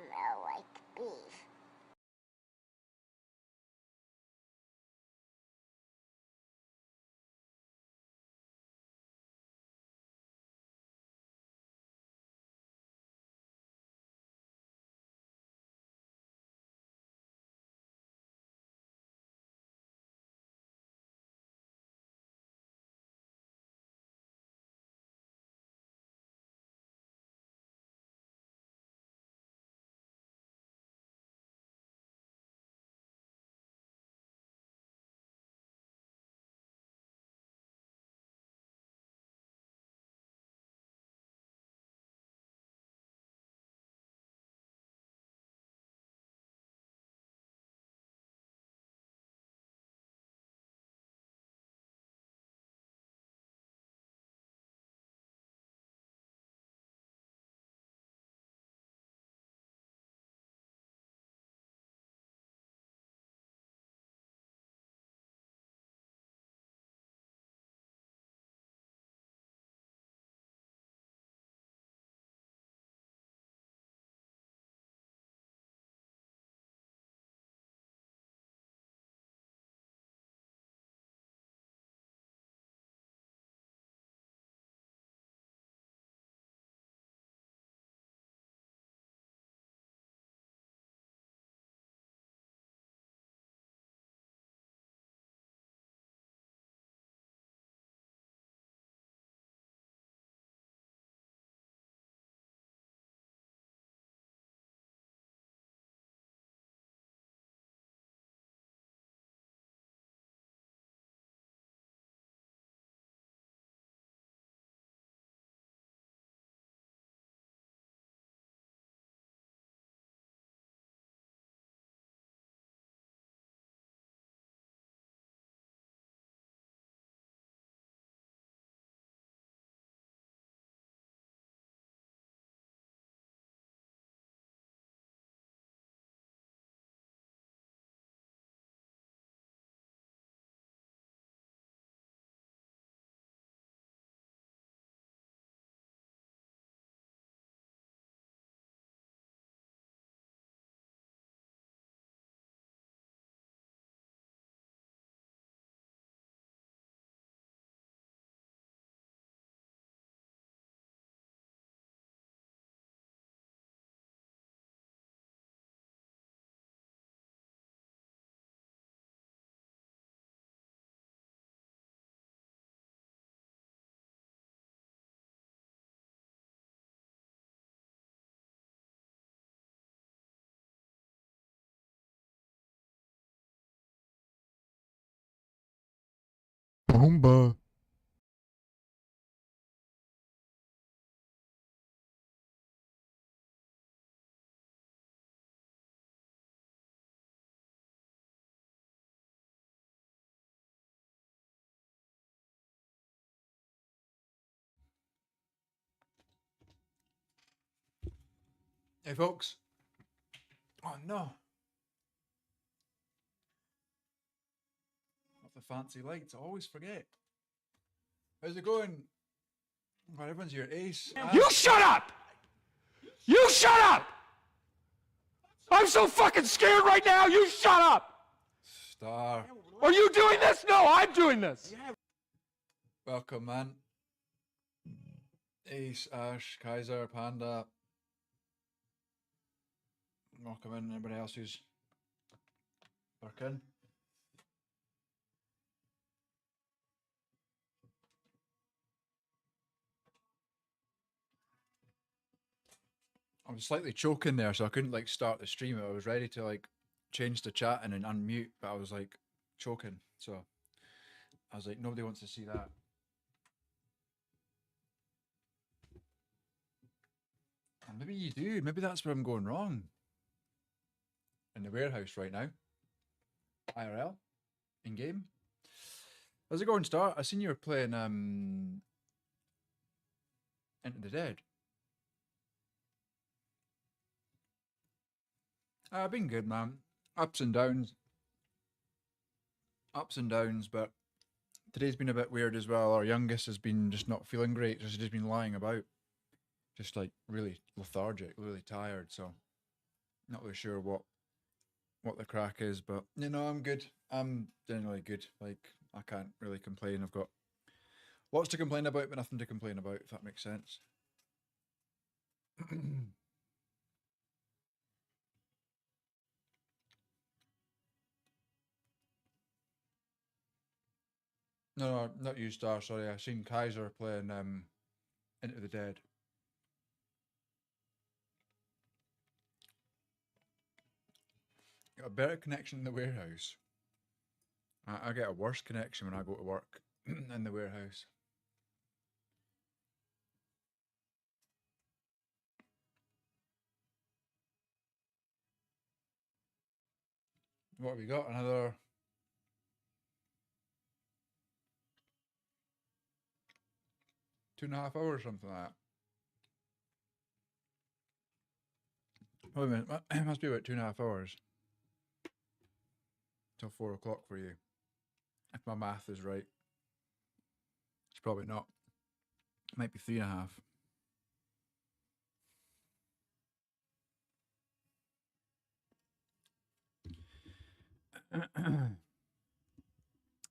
smell like beef. Boomba. Hey folks. Oh no. Not the fancy lights, I always forget. How's it going? God, everyone's here. Ace. You shut up! You shut up! I'm so fucking scared right now, you shut up! Star. Are you doing this? No, I'm doing this! Welcome, man. Ace, Ash, Kaiser, Panda. Welcome in, everybody else who's working. I was slightly choking there, so I couldn't like start the stream. I was ready to like change the chat and then unmute, but I was like choking. So I was like, nobody wants to see that. And maybe you do. Maybe that's where I'm going wrong. In the warehouse right now. IRL. In game. How's it going, Star? I seen you were playing Into the Dead. I've been good, man. Ups and downs. Ups and downs, but today's been a bit weird as well. Our youngest has been just not feeling great. She's just been lying about. Just like really lethargic, really tired, so Not really sure what the crack is, but you know, I'm good. I'm generally good. Like, I can't really complain. I've got lots to complain about, but nothing to complain about, if that makes sense. No, not you, Star. Sorry, I seen Kaiser playing Into the Dead. Got a better connection in the warehouse. I get a worse connection when I go to work in the warehouse. What have we got? Another 2.5 hours, something like that. Wait a minute, it must be about 2.5 hours till 4 o'clock for you. If my math is right. It's probably not. It might be 3.5.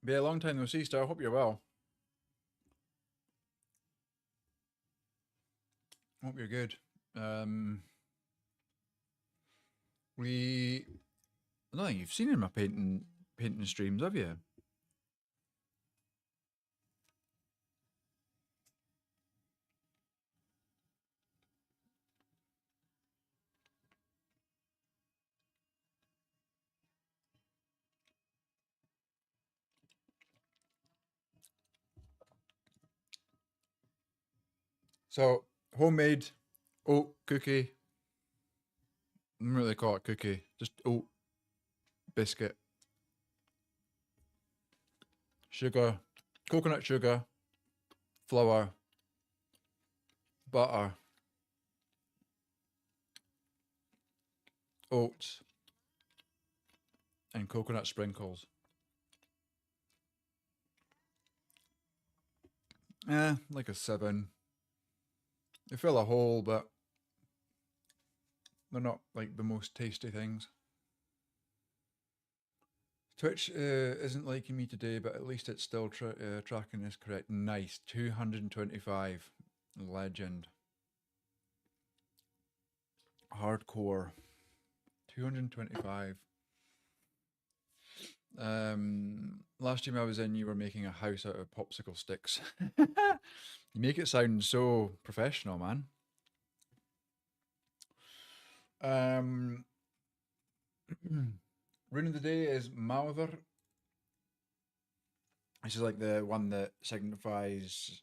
Be a long time no see, Star. Hope you're well. Hope you're good. I don't think you've seen in my painting streams, have you? So, homemade oat cookie. I don't really call it cookie, just oat biscuit. Sugar, coconut sugar, flour, butter, oats, and coconut sprinkles. Like a 7. They fill a hole, but they're not like the most tasty things. Twitch isn't liking me today, but at least it's still tracking this correct. Nice. 225. Legend. Hardcore. 225. Last time I was in, you were making a house out of popsicle sticks. You make it sound so professional, man. Rune of the day is Mauther. This is like the one that signifies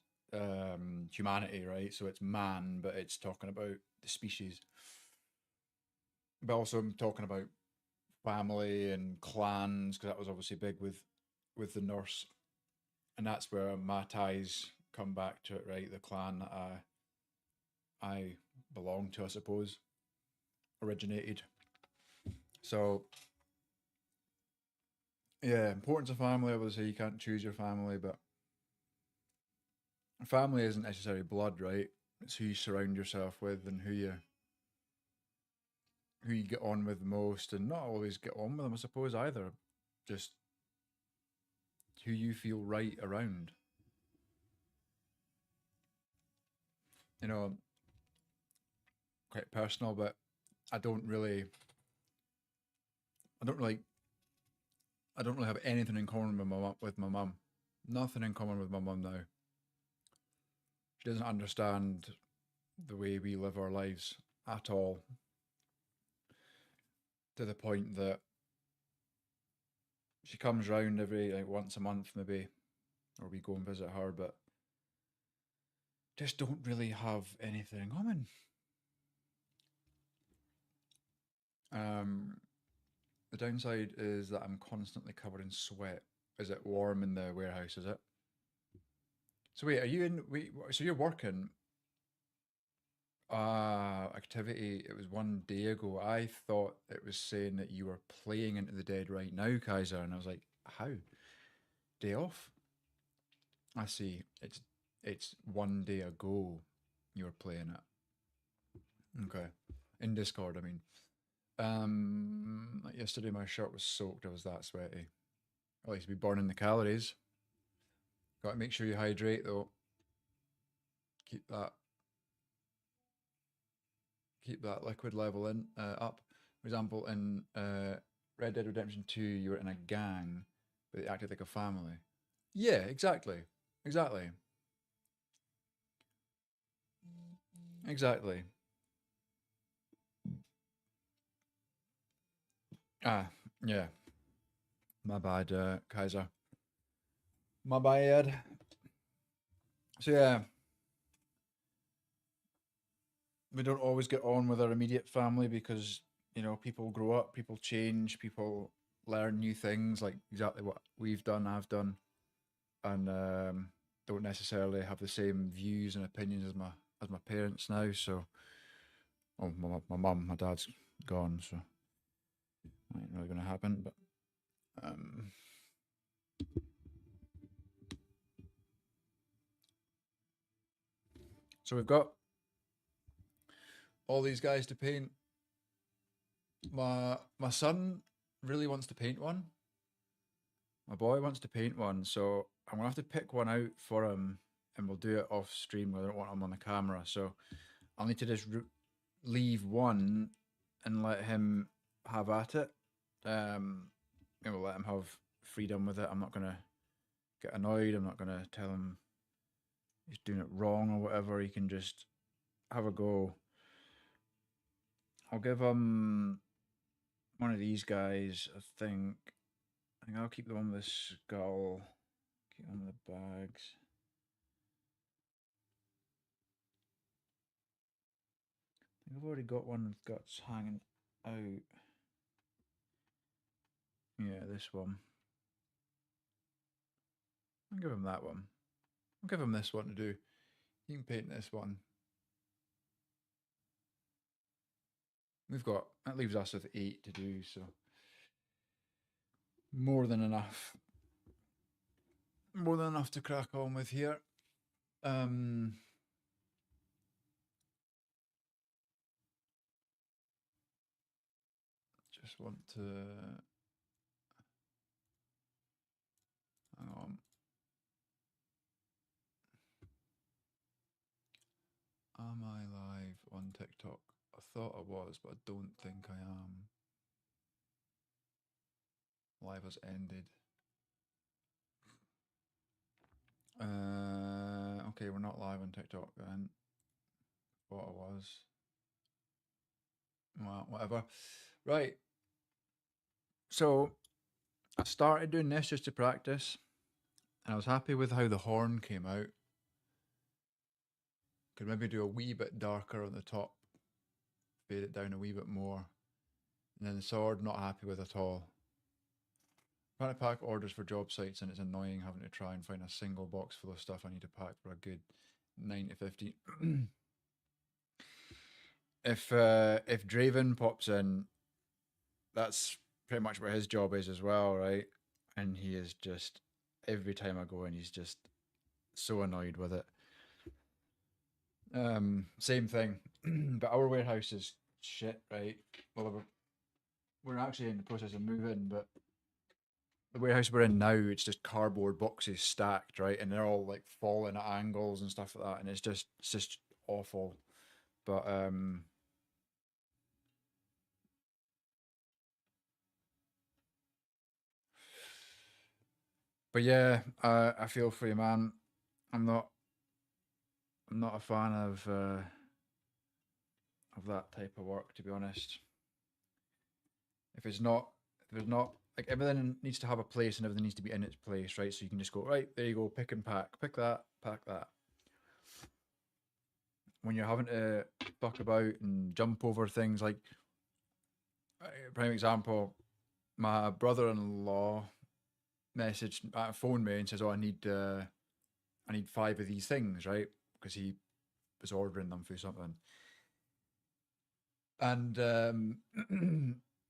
humanity, right? So it's man, but it's talking about the species. But also I'm talking about family and clans, because that was obviously big with the Norse. And that's where my ties come back to it, right? The clan that I belong to, I suppose, originated. So yeah, importance of family. Obviously, you can't choose your family, but family isn't necessarily blood, right? It's who you surround yourself with and who you get on with most, and not always get on with them, I suppose, either. Just who you feel right around. You know, quite personal, but I don't really have anything in common with my mum. Nothing in common with my mum now. She doesn't understand the way we live our lives at all. To the point that she comes round every once a month maybe, or we go and visit her, but just don't really have anything in common. The downside is that I'm constantly covered in sweat. Is it warm in the warehouse, is it? So wait, are you in, so you're working activity, it was 1 day ago. I thought it was saying that you were playing Into the Dead right now, Kaiser, and I was like, how? Day off? I see. It's 1 day ago you were playing it. Okay. In Discord, I mean. Like yesterday, my shirt was soaked. I was that sweaty. At least be burning the calories. Got to make sure you hydrate though. Keep that liquid level in up. For example, in Red Dead Redemption 2, you were in a gang, but they acted like a family. Yeah, exactly. Exactly. Exactly. Ah, yeah. My bad, Kaiser. My bad. So yeah, we don't always get on with our immediate family because, you know, people grow up, people change, people learn new things, like exactly what we've done, I've done, and don't necessarily have the same views and opinions as my parents now. So, oh, my mum, my dad's gone, so ain't really gonna happen. But um, so we've got all these guys to paint. My son really wants to paint one. My boy wants to paint one, so I'm gonna have to pick one out for him, and we'll do it off stream. I don't want him on the camera, so I'll need to just leave one and let him have at it. And we'll let him have freedom with it. I'm not gonna get annoyed. I'm not gonna tell him he's doing it wrong or whatever. He can just have a go. I'll give him one of these guys. I think I'll keep the one with the skull. Keep one with the bags. I think I've already got one with guts hanging out. Yeah, this one. I'll give him that one. I'll give him this one to do. You can paint this one. That leaves us with 8 to do, so more than enough. More than enough to crack on with here. Just want to hang on. Am I live on TikTok? I thought I was, but I don't think I am. Live has ended. Okay, we're not live on TikTok then. Thought I was. Well, whatever. Right. So I started doing this just to practice, and I was happy with how the horn came out. Could maybe do a wee bit darker on the top, fade it down a wee bit more. And then the sword, not happy with at all. Trying to pack orders for job sites, and it's annoying having to try and find a single box full of stuff I need to pack for a good 9 to 15. If Draven pops in, that's pretty much what his job is as well, right? And he is just, every time I go in, he's just so annoyed with it. Same thing. But our warehouse is shit, right? Well, we're actually in the process of moving, but the warehouse we're in now, it's just cardboard boxes stacked, right? And they're all like falling at angles and stuff like that, and it's just awful. But yeah, I feel for you, man. I'm not a fan of that type of work, to be honest. If there's not like, everything needs to have a place and everything needs to be in its place, right? So you can just go, right, there you go, pick and pack, pick that, pack that. When you're having to fuck about and jump over things, like prime example, my brother-in-law phoned me and says, "Oh, I need 5 of these things," right? Because he was ordering them through something, and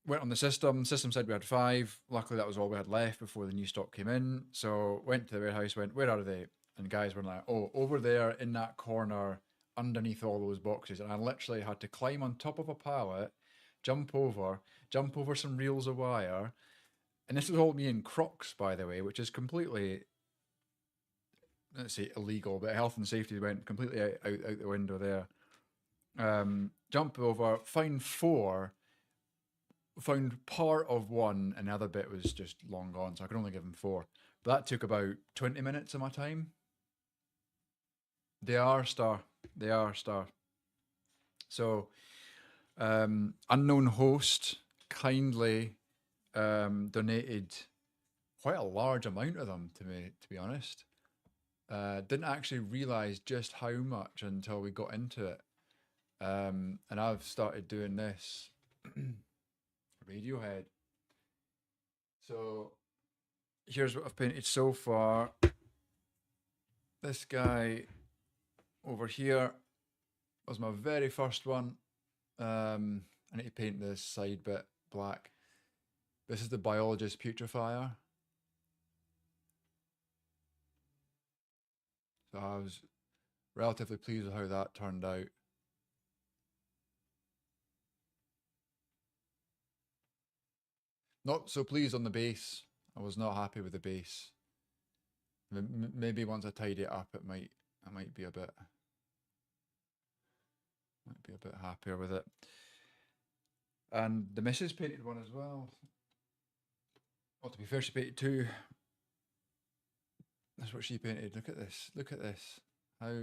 went on the system. System said we had 5. Luckily, that was all we had left before the new stock came in. So went to the warehouse, went, "Where are they?" And guys were like, "Oh, over there in that corner, underneath all those boxes." And I literally had to climb on top of a pallet, jump over some reels of wire. And this was all me in Crocs, by the way, which is completely, let's say, illegal, but health and safety went completely out the window there. Jump over, find 4, found part of 1, and the other bit was just long gone, so I could only give him 4. But that took about 20 minutes of my time. They are star. So, unknown host kindly donated quite a large amount of them to me, to be honest. Didn't actually realize just how much until we got into it. And I've started doing this Radiohead. So here's what I've painted so far. This guy over here was my very first one. I need to paint this side bit black. This is the biologist putrefier. So I was relatively pleased with how that turned out. Not so pleased on the base. I was not happy with the base. Maybe once I tidy it up, I might be a bit happier with it. And the missus painted one as well. Well, to be fair, she painted 2. That's what she painted. Look at this. Look at this. How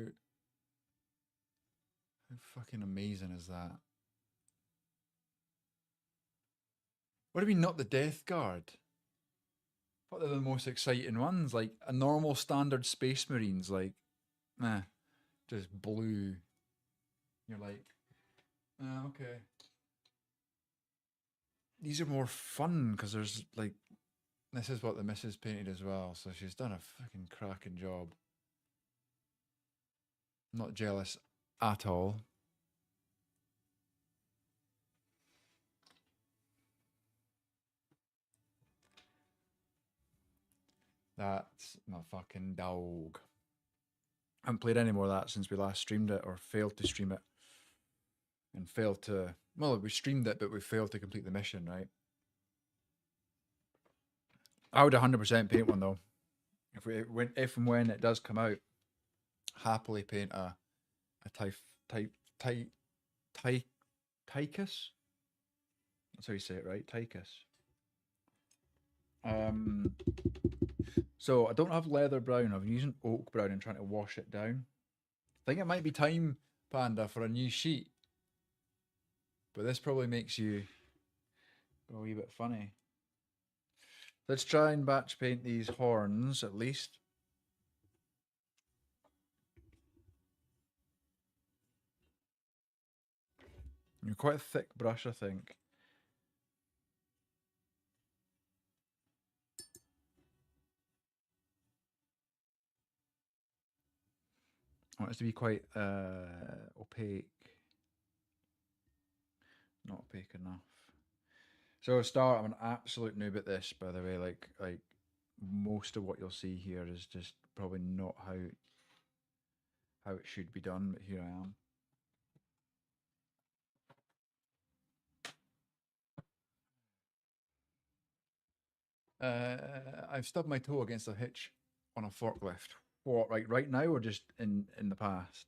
fucking amazing is that? What do we mean not the Death Guard? I thought they're the most exciting ones. Like a normal standard Space Marines, like, just blue. You're like, okay. These are more fun because there's like, this is what the missus painted as well. So she's done a fucking cracking job. I'm not jealous at all. That's my fucking dog. I haven't played any more of that since we last streamed it, or failed to stream it. And failed to, well, we streamed it, but we failed to complete the mission, right? I would 100% paint one though. If and when it does come out, happily paint a Tychus. That's how you say it, right? Tychus. So I don't have leather brown. I've been using oak brown and trying to wash it down. I think it might be time, Panda, for a new sheet. But this probably makes you go a wee bit funny. Let's try and batch paint these horns at least. You're quite a thick brush, I think. I want it to be quite opaque. Not opaque enough. So start, I'm an absolute noob at this, by the way. Like most of what you'll see here is just probably not how it should be done, but here I am. I've stubbed my toe against a hitch on a forklift. What, right now or just in the past?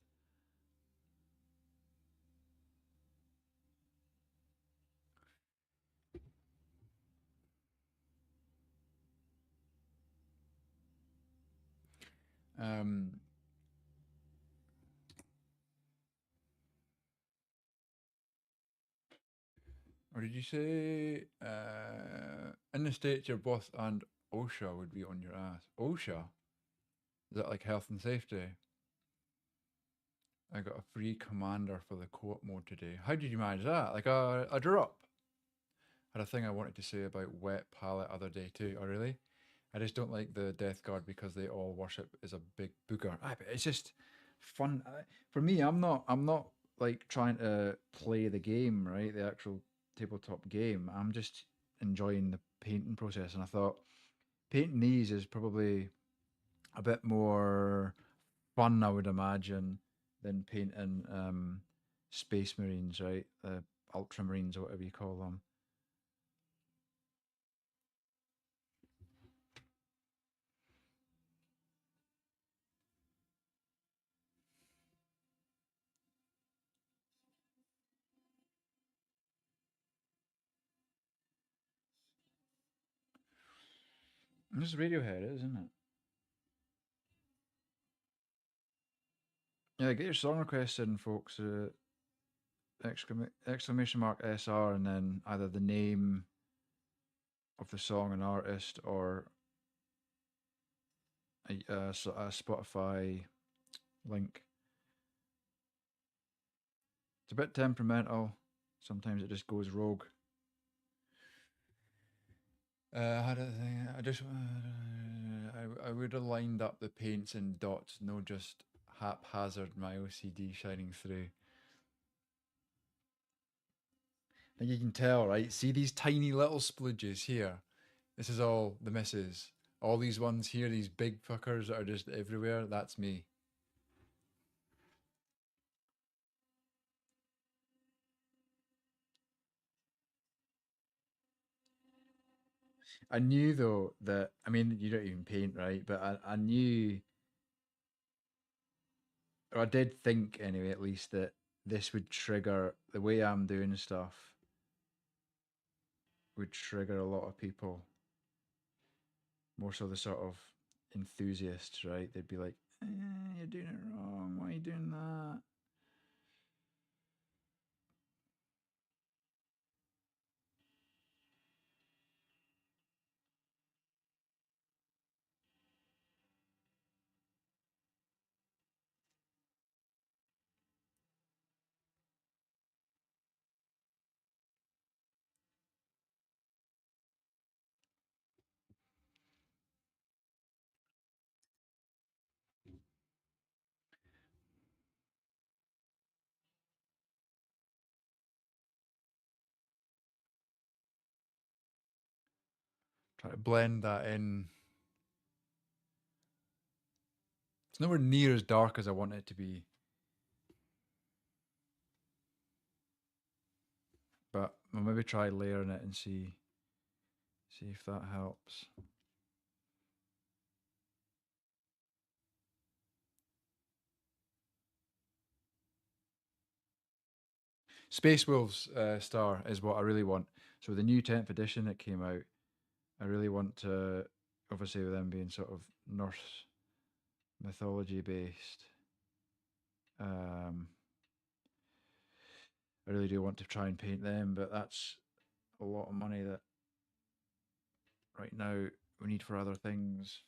Or did you say in the States your boss and OSHA would be on your ass? OSHA? Is that like health and safety? I got a free commander for the co-op mode today. How did you manage that? Like a drop? Had a thing I wanted to say about wet palette other day too. Oh really? I just don't like the Death Guard because they all worship as a big booger. But it's just fun. For me, I'm not like trying to play the game, right? The actual tabletop game. I'm just enjoying the painting process, and I thought painting these is probably a bit more fun, I would imagine, than painting Space Marines, right? ultramarines or whatever you call them. This is Radiohead, isn't it? Yeah, get your song requests in, folks. Exclamation mark SR, and then either the name of the song and artist or a Spotify link. It's a bit temperamental. Sometimes it just goes rogue. How did I just I would have lined up the paints in dots, no just haphazard my OCD shining through. And you can tell, right? See these tiny little splodges here? This is all the misses. All these ones here, these big fuckers that are just everywhere, that's me. I knew though that, I mean, you don't even paint, right? But I knew, or I did think anyway, at least, that this would trigger the way I'm doing stuff, would trigger a lot of people. More so the sort of enthusiasts, right? They'd be like, you're doing it wrong. Why are you doing that? Try to blend that in. It's nowhere near as dark as I want it to be. But I'll maybe try layering it and see if that helps. Space Wolves star is what I really want. So the new 10th edition that came out, I really want to, obviously with them being sort of Norse mythology based, I really do want to try and paint them, but that's a lot of money that right now we need for other things.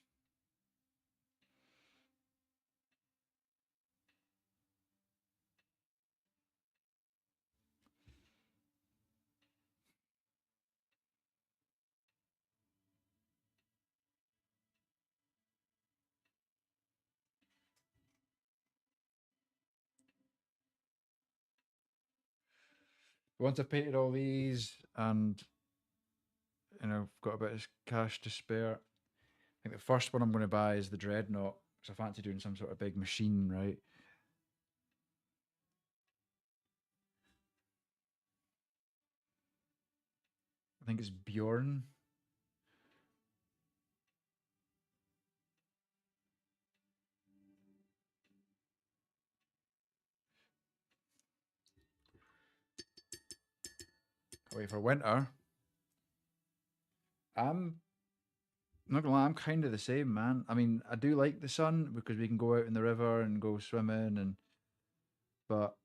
Once I've painted all these and I've got a bit of cash to spare, I think the first one I'm going to buy is the Dreadnought because I fancy doing some sort of big machine, right? I think it's Bjorn. Wait for winter. I'm not gonna lie, I'm kind of the same, man. I mean, I do like the sun because we can go out in the river and go swimming, but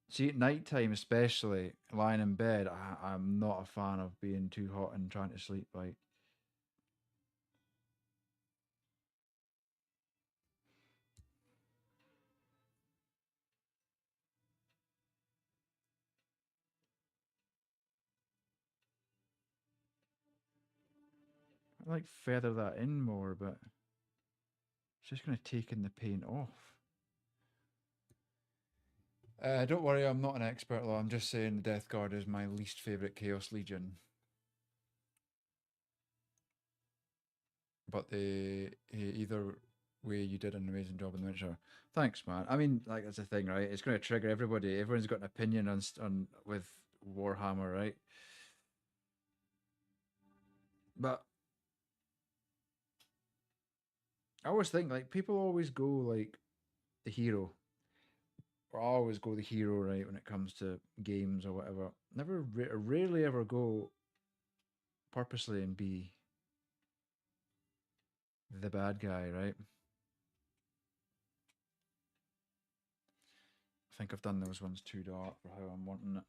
see at night time, especially lying in bed, I'm not a fan of being too hot and trying to sleep. Like, I like feather that in more, but it's just gonna take in the paint off. Don't worry, I'm not an expert, though. I'm just saying the Death Guard is my least favorite Chaos Legion. But they either way you did an amazing job in the Witcher. Thanks, man. I mean, like that's the thing, right? It's going to trigger everybody. Everyone's got an opinion on with Warhammer, right? But I always think like people always go like the hero, or I always go the hero, right? When it comes to games or whatever, rarely ever go purposely and be the bad guy, right? I think I've done those ones too dark for how I'm wanting it.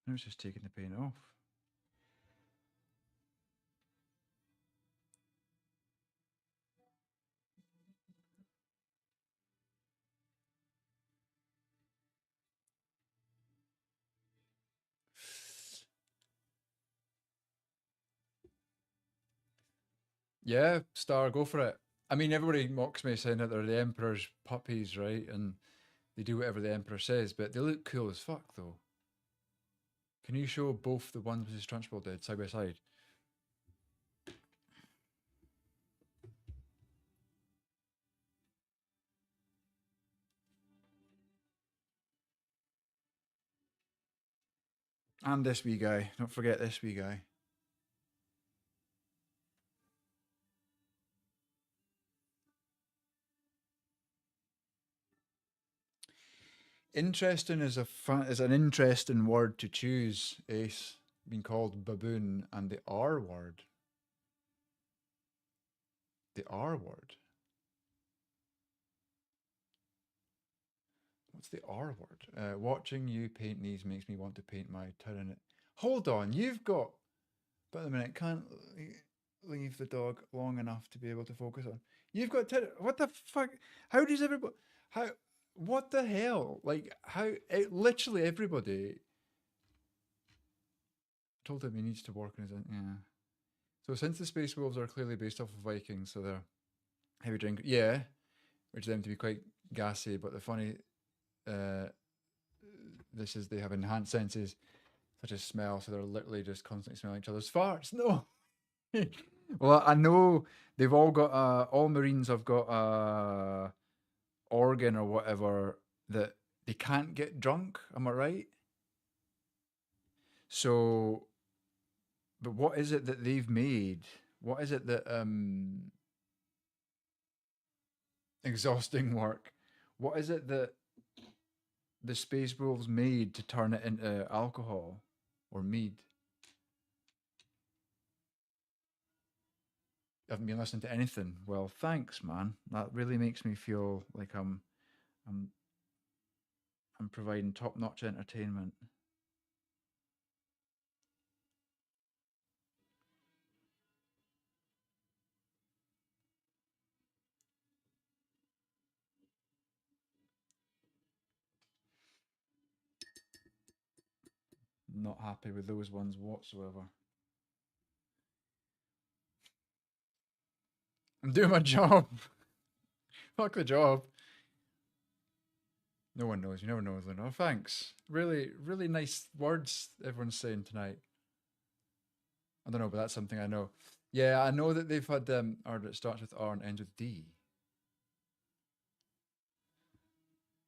I was just taking the paint off. Yeah, Star, go for it. I mean, everybody mocks me saying that they're the Emperor's puppies, right? And they do whatever the Emperor says, but they look cool as fuck, though. Can you show both the ones with his Trunchbull dead side by side? And this wee guy. Don't forget this wee guy. Interesting is is an interesting word to choose, Ace. Being called baboon and the R word. The R word. What's the R word? Watching you paint these makes me want to paint my Tyranid. Hold on, you've got. But a minute, can't leave the dog long enough to be able to focus on. You've got what the fuck? How does everybody? How? What the hell? Like how? Literally everybody told him he needs to work on his. Yeah. So since the Space Wolves are clearly based off of Vikings, so they're heavy drink. Yeah, which them to be quite gassy. But the funny, uh, this is they have enhanced senses such as smell, so they're literally just constantly smelling each other's farts. No. Well, I know they've all got all Marines have got a organ or whatever that they can't get drunk. Am I right? So, but what is it that they've made? What is it that exhausting work? What is it that the Space Wolves made to turn it into alcohol or mead? I haven't been listening to anything. Well, thanks, man. That really makes me feel like I'm I'm providing top-notch entertainment. Not happy with those ones whatsoever. I'm doing my job. Fuck the job. No one knows. You never know, Luna. Oh, thanks. Really, really nice words everyone's saying tonight. I don't know, but that's something I know. Yeah, I know that they've had art that starts with R and ends with D.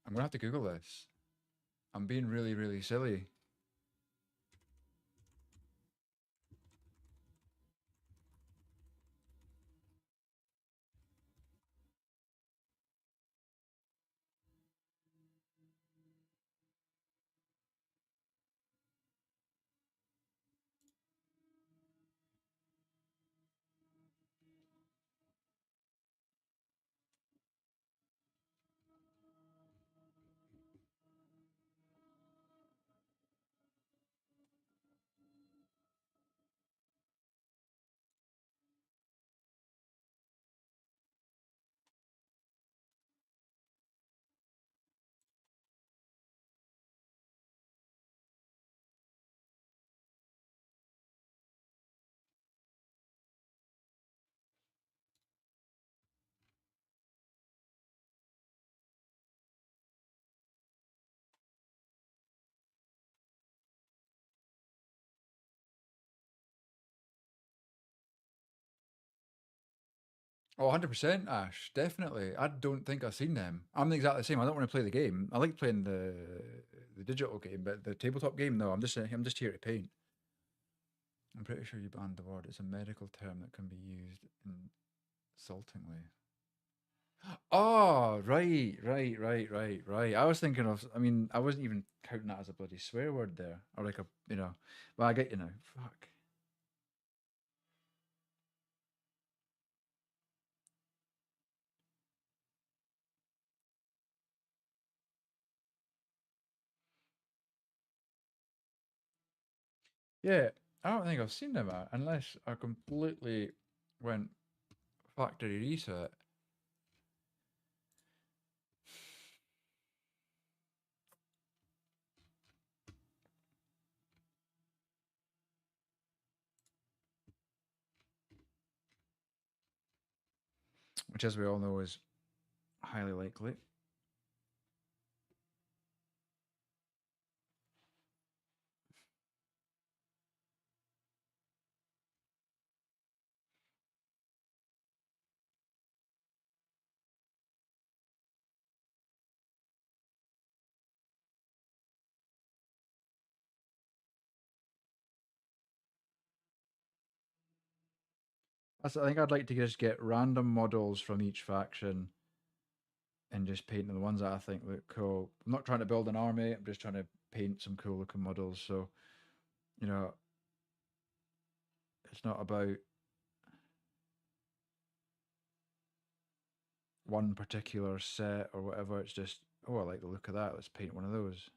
I'm gonna have to Google this. I'm being really, really silly. Oh, 100%, Ash. Definitely. I don't think I've seen them. I'm exactly the same. I don't want to play the game. I like playing the digital game, but the tabletop game, no. I'm just here to paint. I'm pretty sure you banned the word. It's a medical term that can be used insultingly. Oh, right. I was thinking of. I mean, I wasn't even counting that as a bloody swear word there, or like a, you know. Well, I get you now. Fuck. Yeah, I don't think I've seen them unless I completely went factory reset. Which, as we all know, is highly likely. I think I'd like to just get random models from each faction and just paint the ones that I think look cool. I'm not trying to build an army. I'm just trying to paint some cool looking models. So, you know, it's not about one particular set or whatever. It's just, oh, I like the look of that. Let's paint one of those.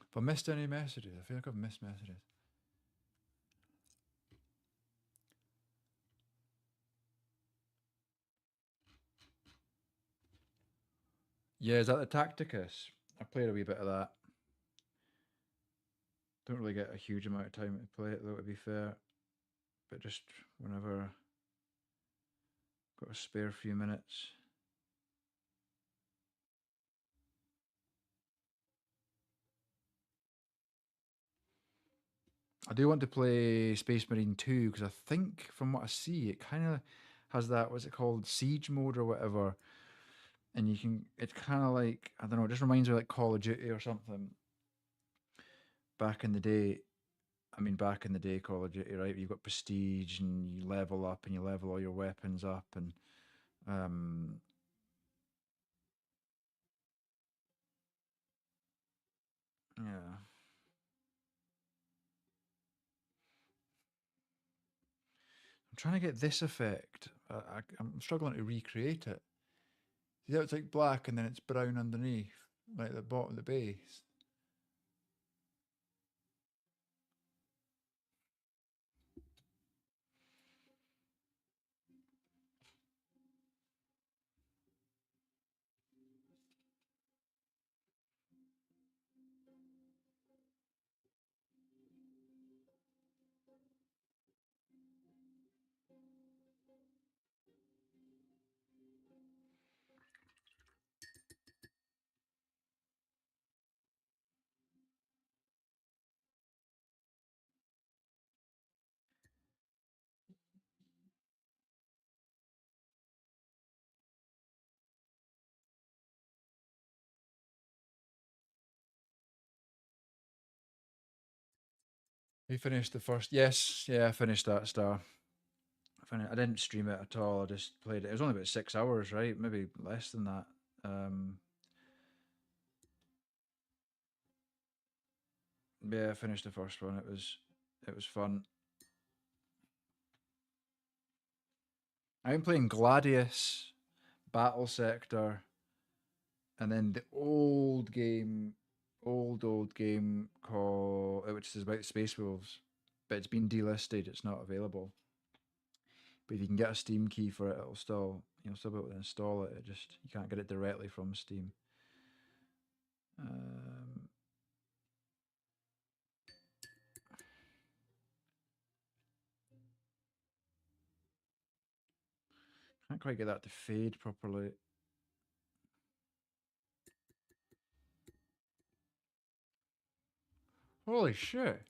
If I missed any messages, I feel like I've missed messages. Yeah, is that the Tacticus? I played a wee bit of that. Don't really get a huge amount of time to play it though, to be fair. But just whenever got a spare few minutes. I do want to play Space Marine 2 because I think from what I see, it kind of has that, what's it called, siege mode or whatever. And you can, it's kind of like, I don't know, it just reminds me of like Call of Duty or something. Back in the day, I mean, back in the day, Call of Duty, right? You've got prestige and you level up and you level all your weapons up and, um, yeah. I'm trying to get this effect. I'm struggling to recreate it. See how it's like black and then it's brown underneath, like the bottom, the base. You finished the first? Yes, yeah, I finished that star. I didn't stream it at all. I just played it. It was only about 6 hours, right? Maybe less than that. Um, yeah, I finished the first one. It was fun. I'm playing Gladius, Battle Sector, and then the old game called which is about Space Wolves, but it's been delisted. It's not available. But if you can get a Steam key for it, you'll still be able to install it. It just you can't get it directly from Steam. Um, Can't quite get that to fade properly. Holy shit.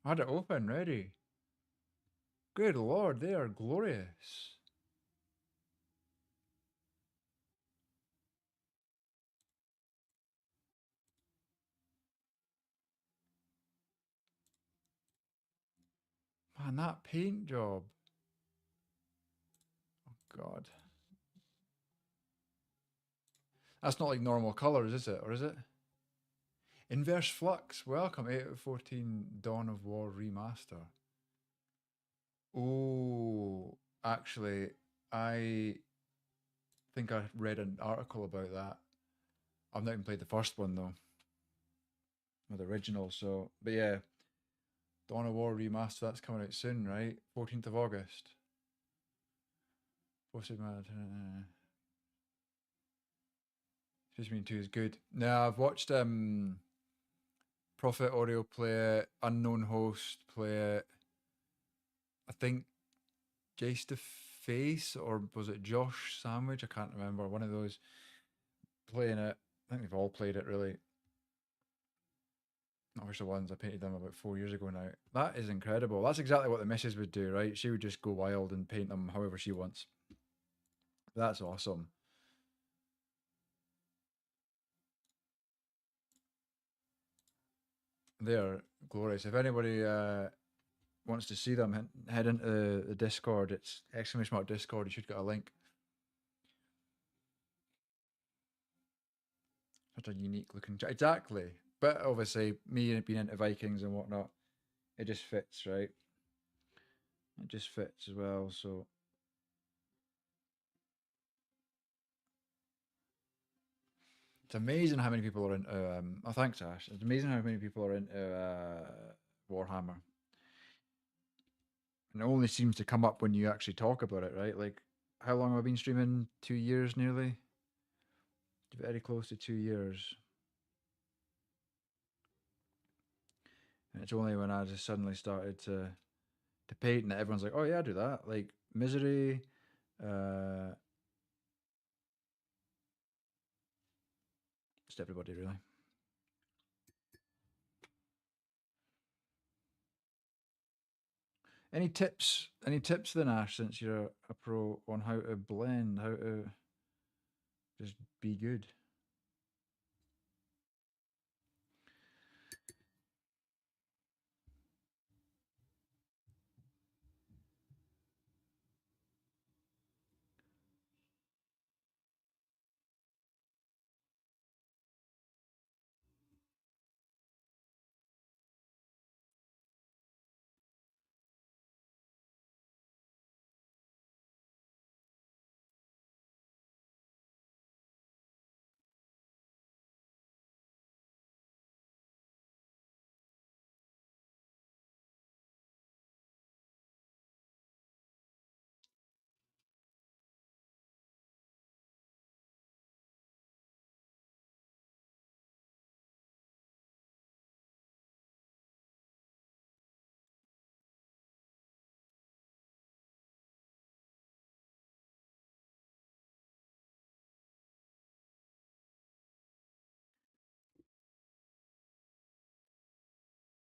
I had it open ready. Good lord, they are glorious. Man, that paint job. Oh god. That's not like normal colours, is it? Or is it? Inverse Flux. Welcome, 8 out of 14 Dawn of War Remaster. Oh, actually, I think I read an article about that. I've not even played the first one though, or the original. So, but yeah, Dawn of War Remaster. That's coming out soon, right? 14th of August. Space Marine 2 is good. Now I've watched Prophet Audio play it, Unknown Host play it. I think Jace the Face, or was it Josh Sandwich? I can't remember. One of those playing it. I think they've all played it really. Not the ones. I painted them about 4 years ago now. That is incredible. That's exactly what the missus would do, right? She would just go wild and paint them however she wants. That's awesome. They're glorious. If anybody wants to see them, head into the Discord. It's !mark Discord. You should get a link. Such a unique looking. Exactly. But obviously, me being into Vikings and whatnot, it just fits, right? It just fits as well. So it's amazing how many people are into. Oh, thanks, Ash. It's amazing how many people are into Warhammer. And it only seems to come up when you actually talk about it, right? Like, how long have I been streaming? 2 years nearly. Very close to 2 years. And it's only when I just suddenly started to paint and everyone's like, "Oh yeah, I do that." Like Misery, just everybody really. Any tips? Any tips then, Ash? Since you're a pro on how to blend, how to just be good.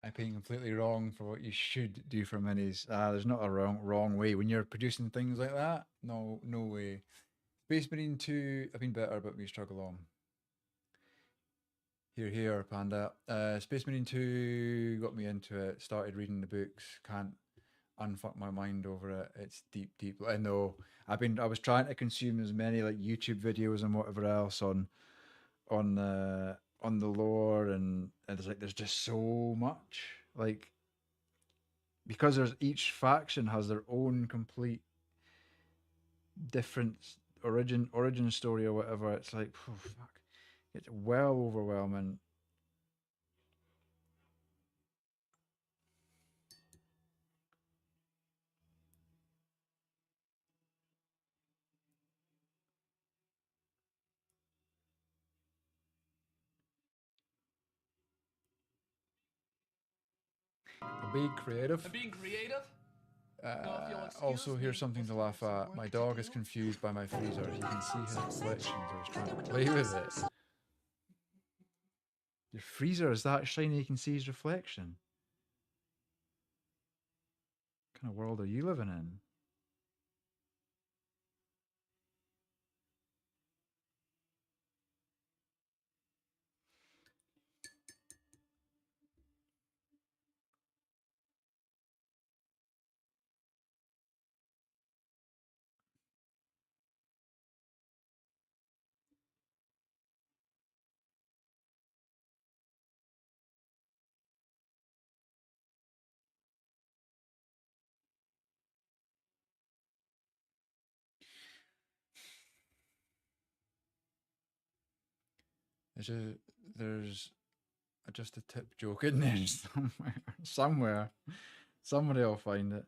I paint completely wrong for what you should do for minis. There's not a wrong way when you're producing things like that. No, no way. Space Marine 2, I've been better, but we struggle on. Here, Panda. Space Marine 2 got me into it. Started reading the books. Can't unfuck my mind over it. It's deep, deep. I know. I was trying to consume as many like YouTube videos and whatever else on the lore, and there's just so much like, because there's each faction has their own complete different origin story or whatever. It's like, oh, fuck, it's well overwhelming. Be creative. I'm being creative. Also, here's something to laugh at. My dog is confused by my freezer. He can see his reflection, so he's trying to play with it. Your freezer is that shiny he can see his reflection? What kind of world are you living in? There's just a tip joke in there somewhere. Somebody will find it.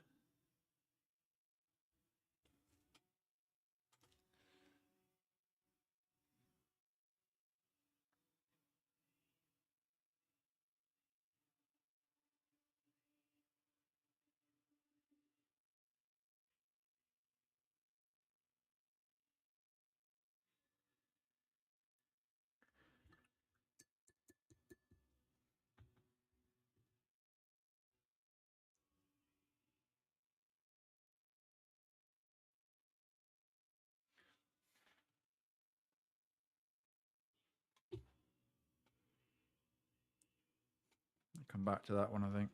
I'll come back to that one, I think.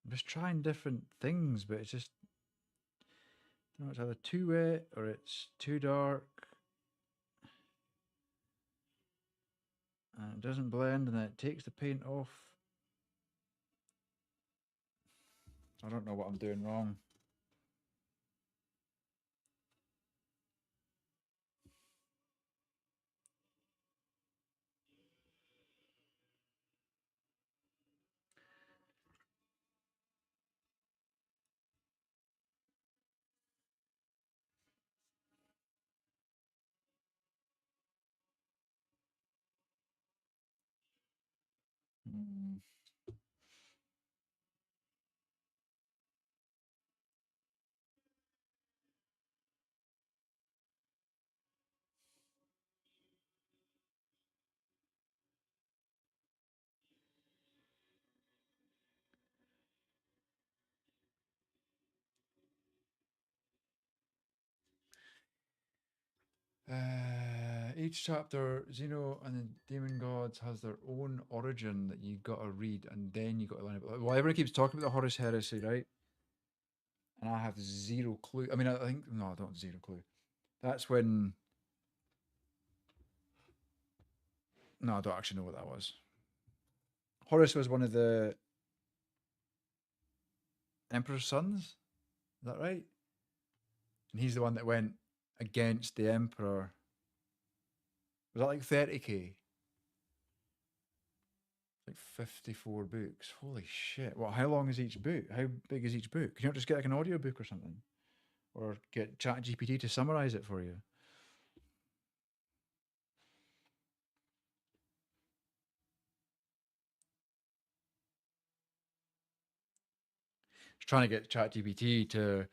I'm just trying different things, but it's just, you know, it's either too wet or it's too dark. And it doesn't blend and then it takes the paint off. I don't know what I'm doing wrong. Mm. Each chapter, Xeno and the Demon Gods has their own origin that you gotta read, and then you gotta learn about. Well, everyone keeps talking about the Horus Heresy, right? And I have zero clue. I mean, I think no, I don't have zero clue. That's when. No, I don't actually know what that was. Horus was one of the Emperor's sons. Is that right? And he's the one that went against the Emperor. Was that like 30k? Like 54 books. Holy shit. Well, how long is each book? How big is each book? Can you not just get like an audio book or something? Or get ChatGPT to summarize it for you? Just trying to get ChatGPT to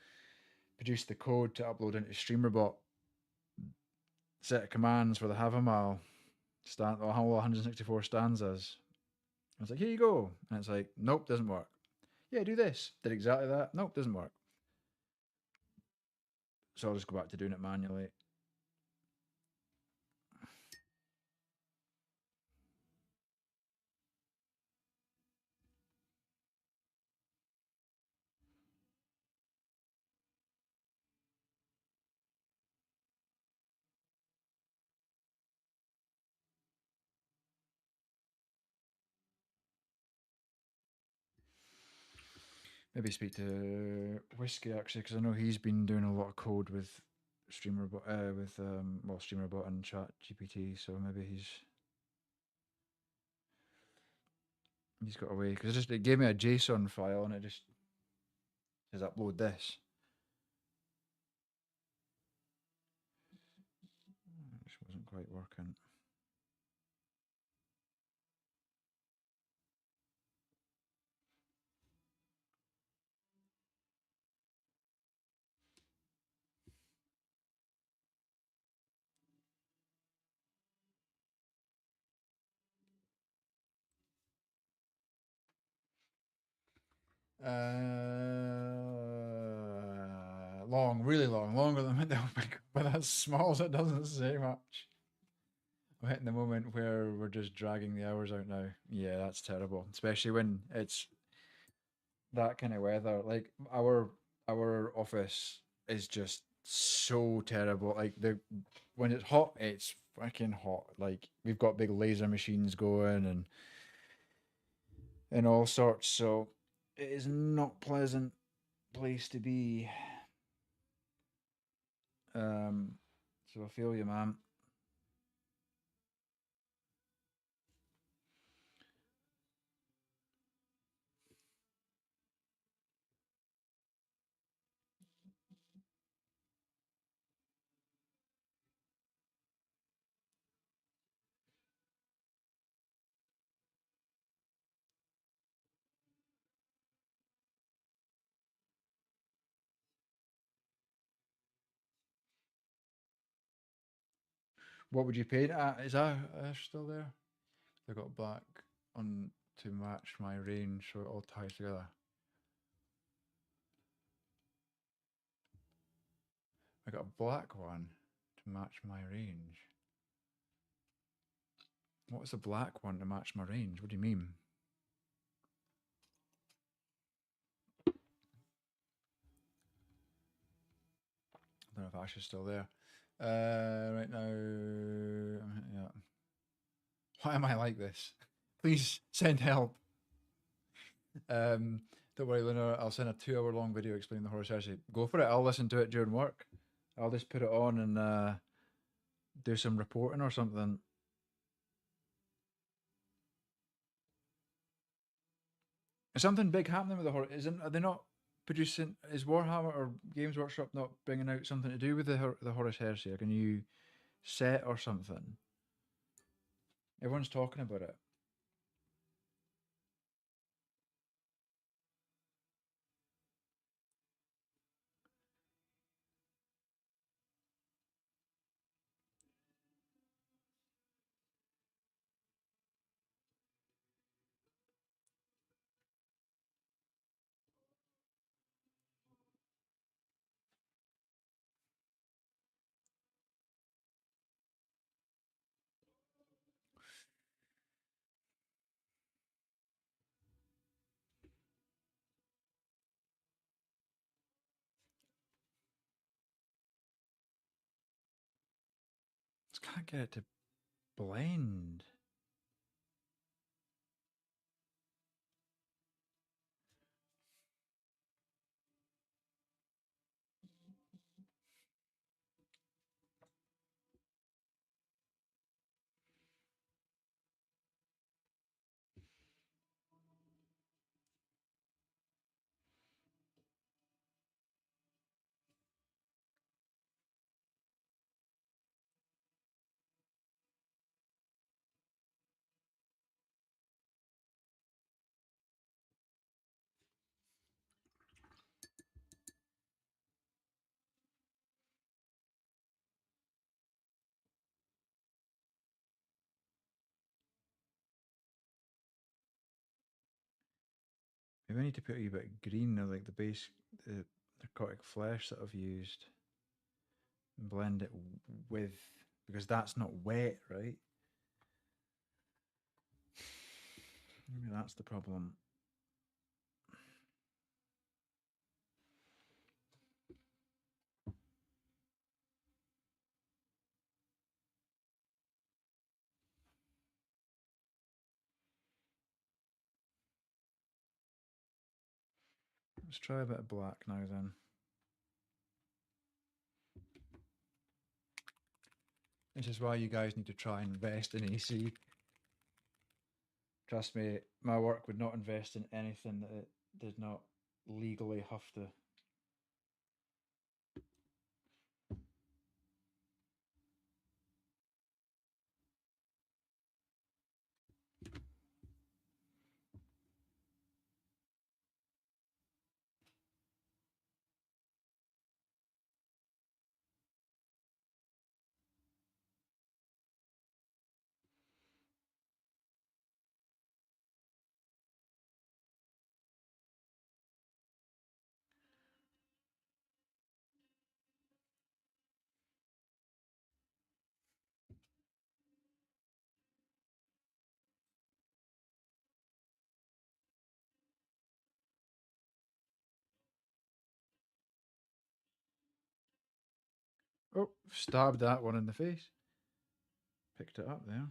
produce the code to upload into StreamerBot. Set of commands for the Havamile stand, all 164 stanzas. I was like, here you go. And it's like, nope, doesn't work. Yeah, do this. Did exactly that. Nope, doesn't work. So I'll just go back to doing it manually. Maybe speak to Whiskey actually, because I know he's been doing a lot of code with StreamerBot, StreamerBot and Chat GPT. So maybe he's got away because it gave me a JSON file and it just says upload this. Which wasn't quite working. Long, really long, longer than the but that's small, so it doesn't say much. I'm hitting the moment where we're just dragging the hours out now. Yeah, that's terrible, especially when it's that kind of weather. Like our office is just so terrible. Like when it's hot, it's fucking hot. Like we've got big laser machines going and all sorts. So it is not pleasant place to be. Um, so I feel you, man. What would you paint at? Is Ash still there? I got black on to match my range, so it all ties together. I got a black one to match my range. What's a black one to match my range? What do you mean? I don't know if Ash is still there. Right now, yeah. Why am I like this? Please send help. Don't worry, Luna. I'll send a 2 hour long video explaining the horse heresy. Go for it. I'll listen to it during work. I'll just put it on and do some reporting or something. Is something big happening with the horror? Are they not producing? Is Warhammer or Games Workshop not bringing out something to do with the Horus Heresy, like a new set or something? Everyone's talking about it. Just can't get it to blend. Maybe I need to put a wee bit of green, like the base, the narcotic flesh that I've used, and blend it with, because that's not wet, right? Maybe that's the problem. Let's try a bit of black now then. This is why you guys need to try and invest in AC. Trust me, my work would not invest in anything that it did not legally have to. Oh, stabbed that one in the face. Picked it up there.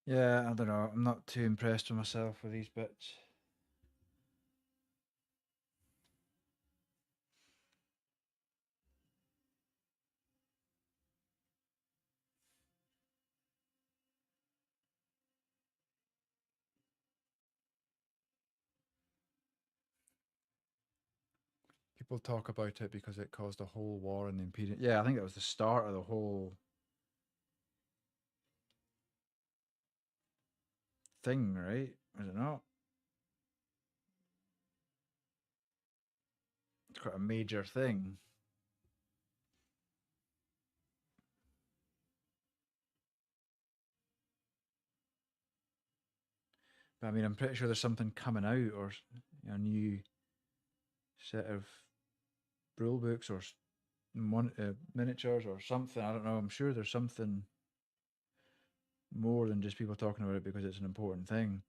Yeah, I don't know. I'm not too impressed with myself with these bits. People talk about it because it caused a whole war in the Imperial. Yeah, I think that was the start of the whole thing, right? Was it not? It's quite a major thing. But I mean, I'm pretty sure there's something coming out, or a new set of rule books or miniatures or something. I don't know. I'm sure there's something more than just people talking about it because it's an important thing.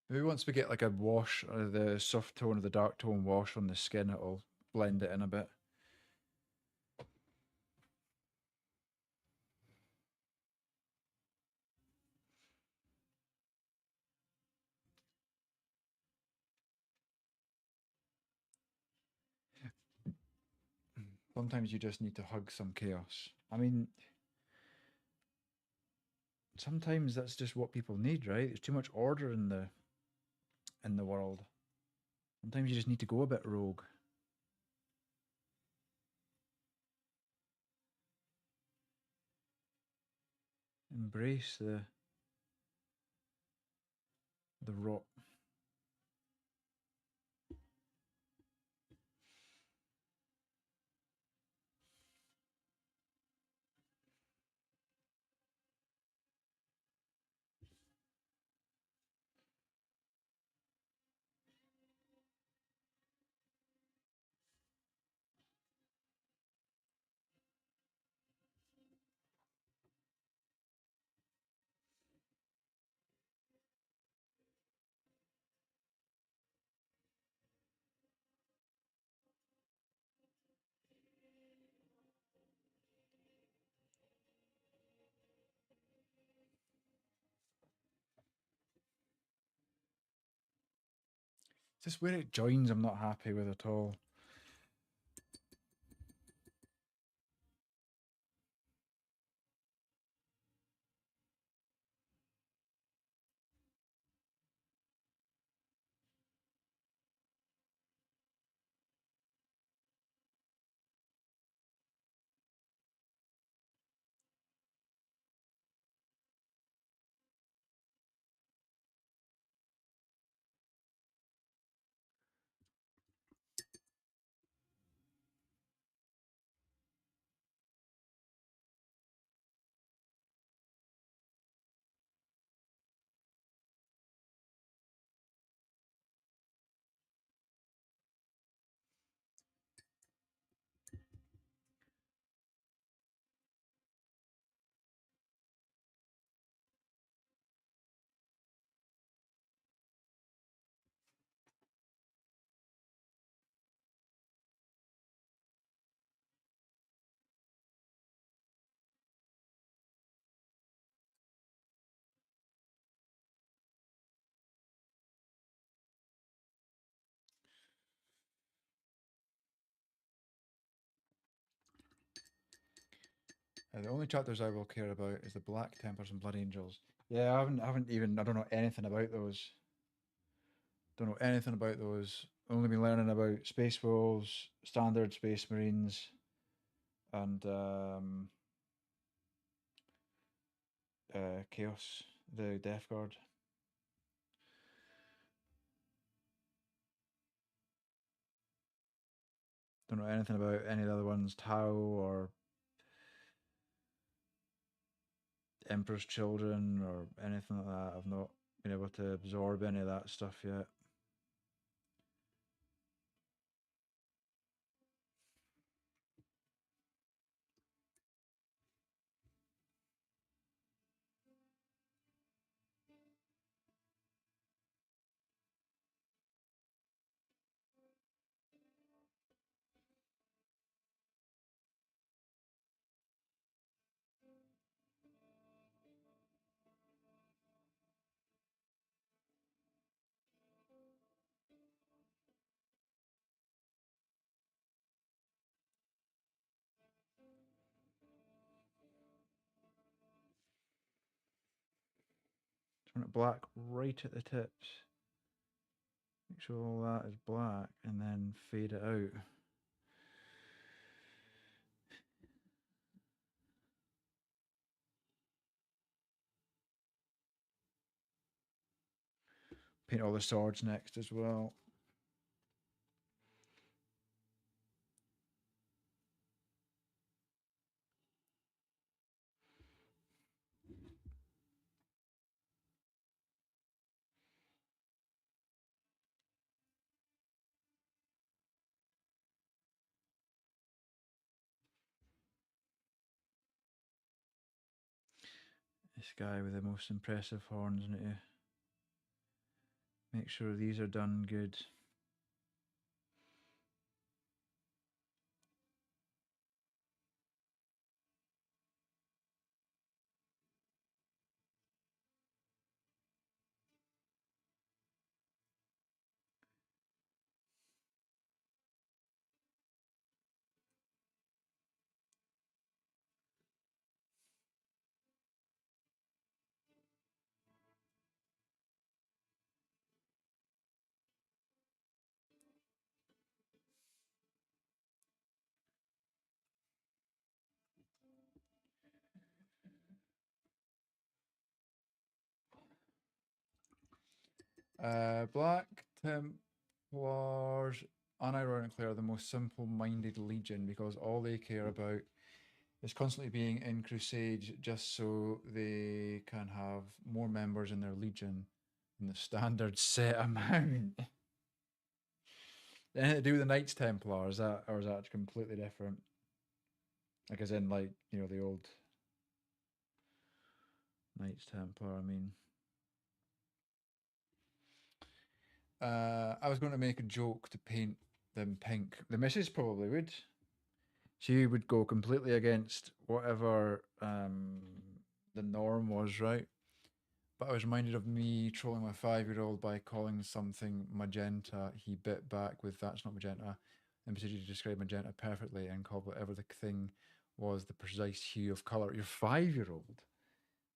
Maybe once we get like a wash, the soft tone or the dark tone wash on the skin, it'll blend it in a bit. Sometimes you just need to hug some chaos. I mean, sometimes that's just what people need, right? There's too much order in the world. Sometimes you just need to go a bit rogue. Embrace the rot. Just where it joins, I'm not happy with at all. The only chapters I will care about is the Black Templars and Blood Angels. Yeah, I haven't even. I don't know anything about those. Don't know anything about those. Only been learning about Space Wolves, Standard Space Marines, and Chaos, the Death Guard. Don't know anything about any of the other ones, Tau or Emperor's Children or anything like that. I've not been able to absorb any of that stuff yet. Turn it black right at the tips. Make sure all that is black and then fade it out. Paint all the swords next as well. This guy with the most impressive horns, need to make sure these are done good. Black Templars unironically are the most simple-minded legion because all they care about is constantly being in crusade just so they can have more members in their legion than the standard set amount. Anything to do with the Knights Templar, is that, or is that completely different? Like as in like, you know, the old Knights Templar, I mean. I was going to make a joke to paint them pink. The missus probably would. She would go completely against whatever the norm was, right? But I was reminded of me trolling my 5-year-old by calling something magenta. He bit back with "That's not magenta," and proceeded to describe magenta perfectly and called whatever the thing was the precise hue of color. Your 5-year-old,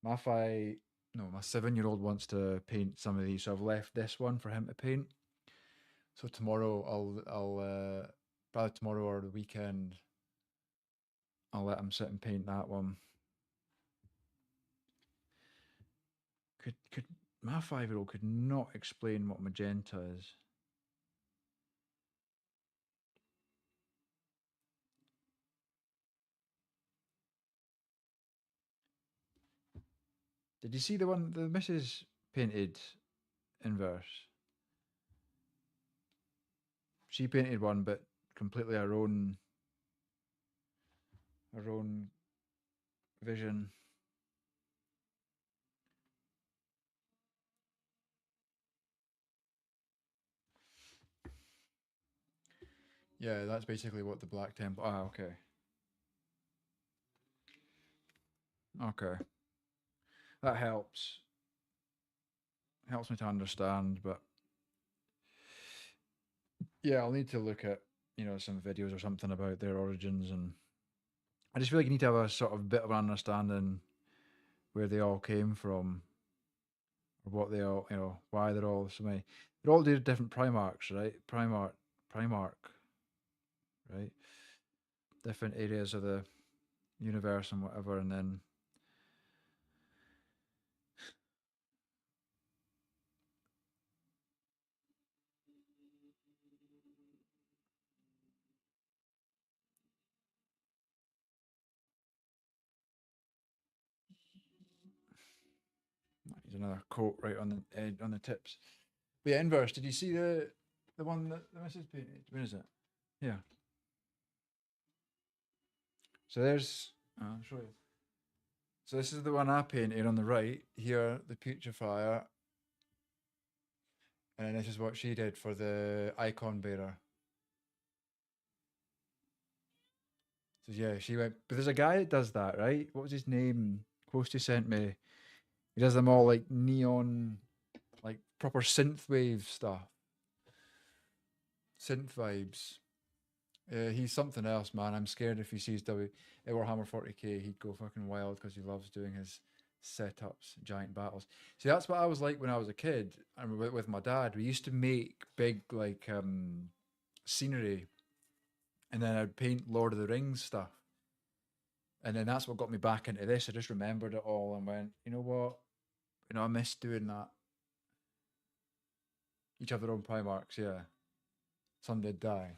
my 7-year-old wants to paint some of these, so I've left this one for him to paint. So tomorrow I'll probably tomorrow or the weekend I'll let him sit and paint that one. Could my 5-year-old could not explain what magenta is. Did you see the one the missus painted in verse? She painted one, but completely her own vision. Yeah, that's basically what the Black Temple. Ah, okay. Okay. That helps. Helps me to understand, but yeah, I'll need to look at, you know, some videos or something about their origins and I just feel like you need to have a sort of bit of an understanding where they all came from, or what they all, why they're all so many. They're all different Primarchs, right? Primarch, right? Different areas of the universe and whatever, and then here's another quote right on the edge, on the tips. But yeah, inverse. Did you see the one that the missus painted? Where is it? Yeah. So there's. I'll show you. So this is the one I painted on the right here, the putrefier, and this is what she did for the icon bearer. So yeah, she went. But there's a guy that does that, right? What was his name? Posty sent me. He does them all like neon, like proper synthwave stuff, synth vibes. He's something else, man. I'm scared if he sees Warhammer 40k, he'd go fucking wild because he loves doing his setups, giant battles. See, that's what I was like when I was a kid. And with my dad, we used to make big like scenery, and then I'd paint Lord of the Rings stuff. And then that's what got me back into this. I just remembered it all and went, you know what? I miss doing that. Each have their own Primarchs, yeah. Some did die.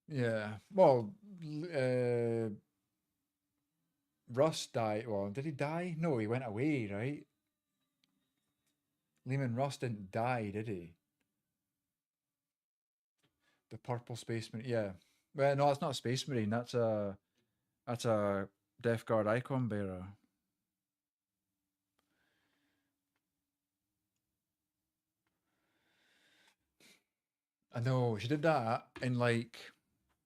Yeah. Well, Russ died. Well, did he die? No, he went away, right? Lehman Russ didn't die, did he? The purple space marine. Yeah. Well, no, it's not a space marine. That's a Death Guard icon bearer. I know she did that in like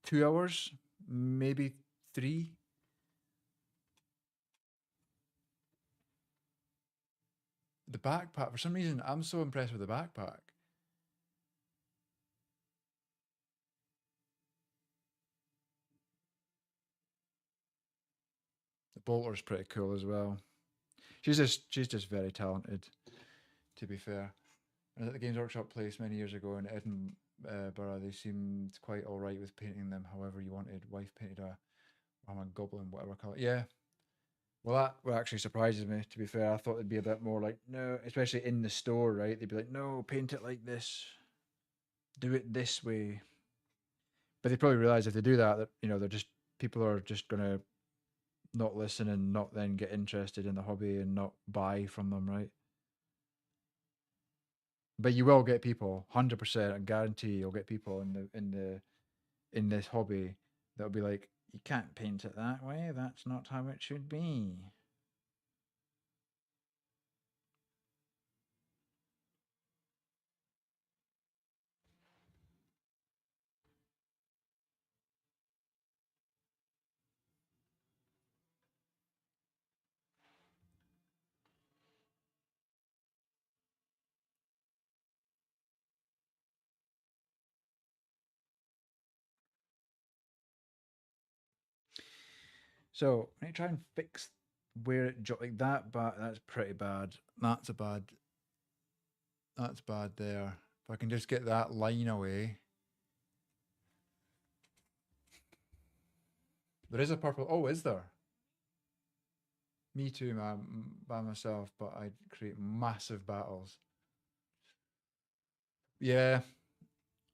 2 hours, maybe 3. The backpack, for some reason, I'm so impressed with the backpack. The bolter's pretty cool as well. She's just very talented, to be fair. And at the Games Workshop place many years ago in Edinburgh, they seemed quite all right with painting them however you wanted. Wife painted a goblin, whatever colour. Yeah. Well, that actually surprises me. To be fair, I thought it'd be a bit more like no, especially in the store, right? They'd be like, no, paint it like this, do it this way. But they probably realize if they do that, they're just people are just gonna not listen and not then get interested in the hobby and not buy from them, right? But you will get people, 100%. I guarantee you'll get people in this hobby that'll be like, you can't paint it that way. That's not how it should be. So I try and fix where like that, but that's pretty bad. That's a bad. That's bad there. If I can just get that line away. There is a purple. Oh, is there? Me too, man, by myself, but I'd create massive battles. Yeah,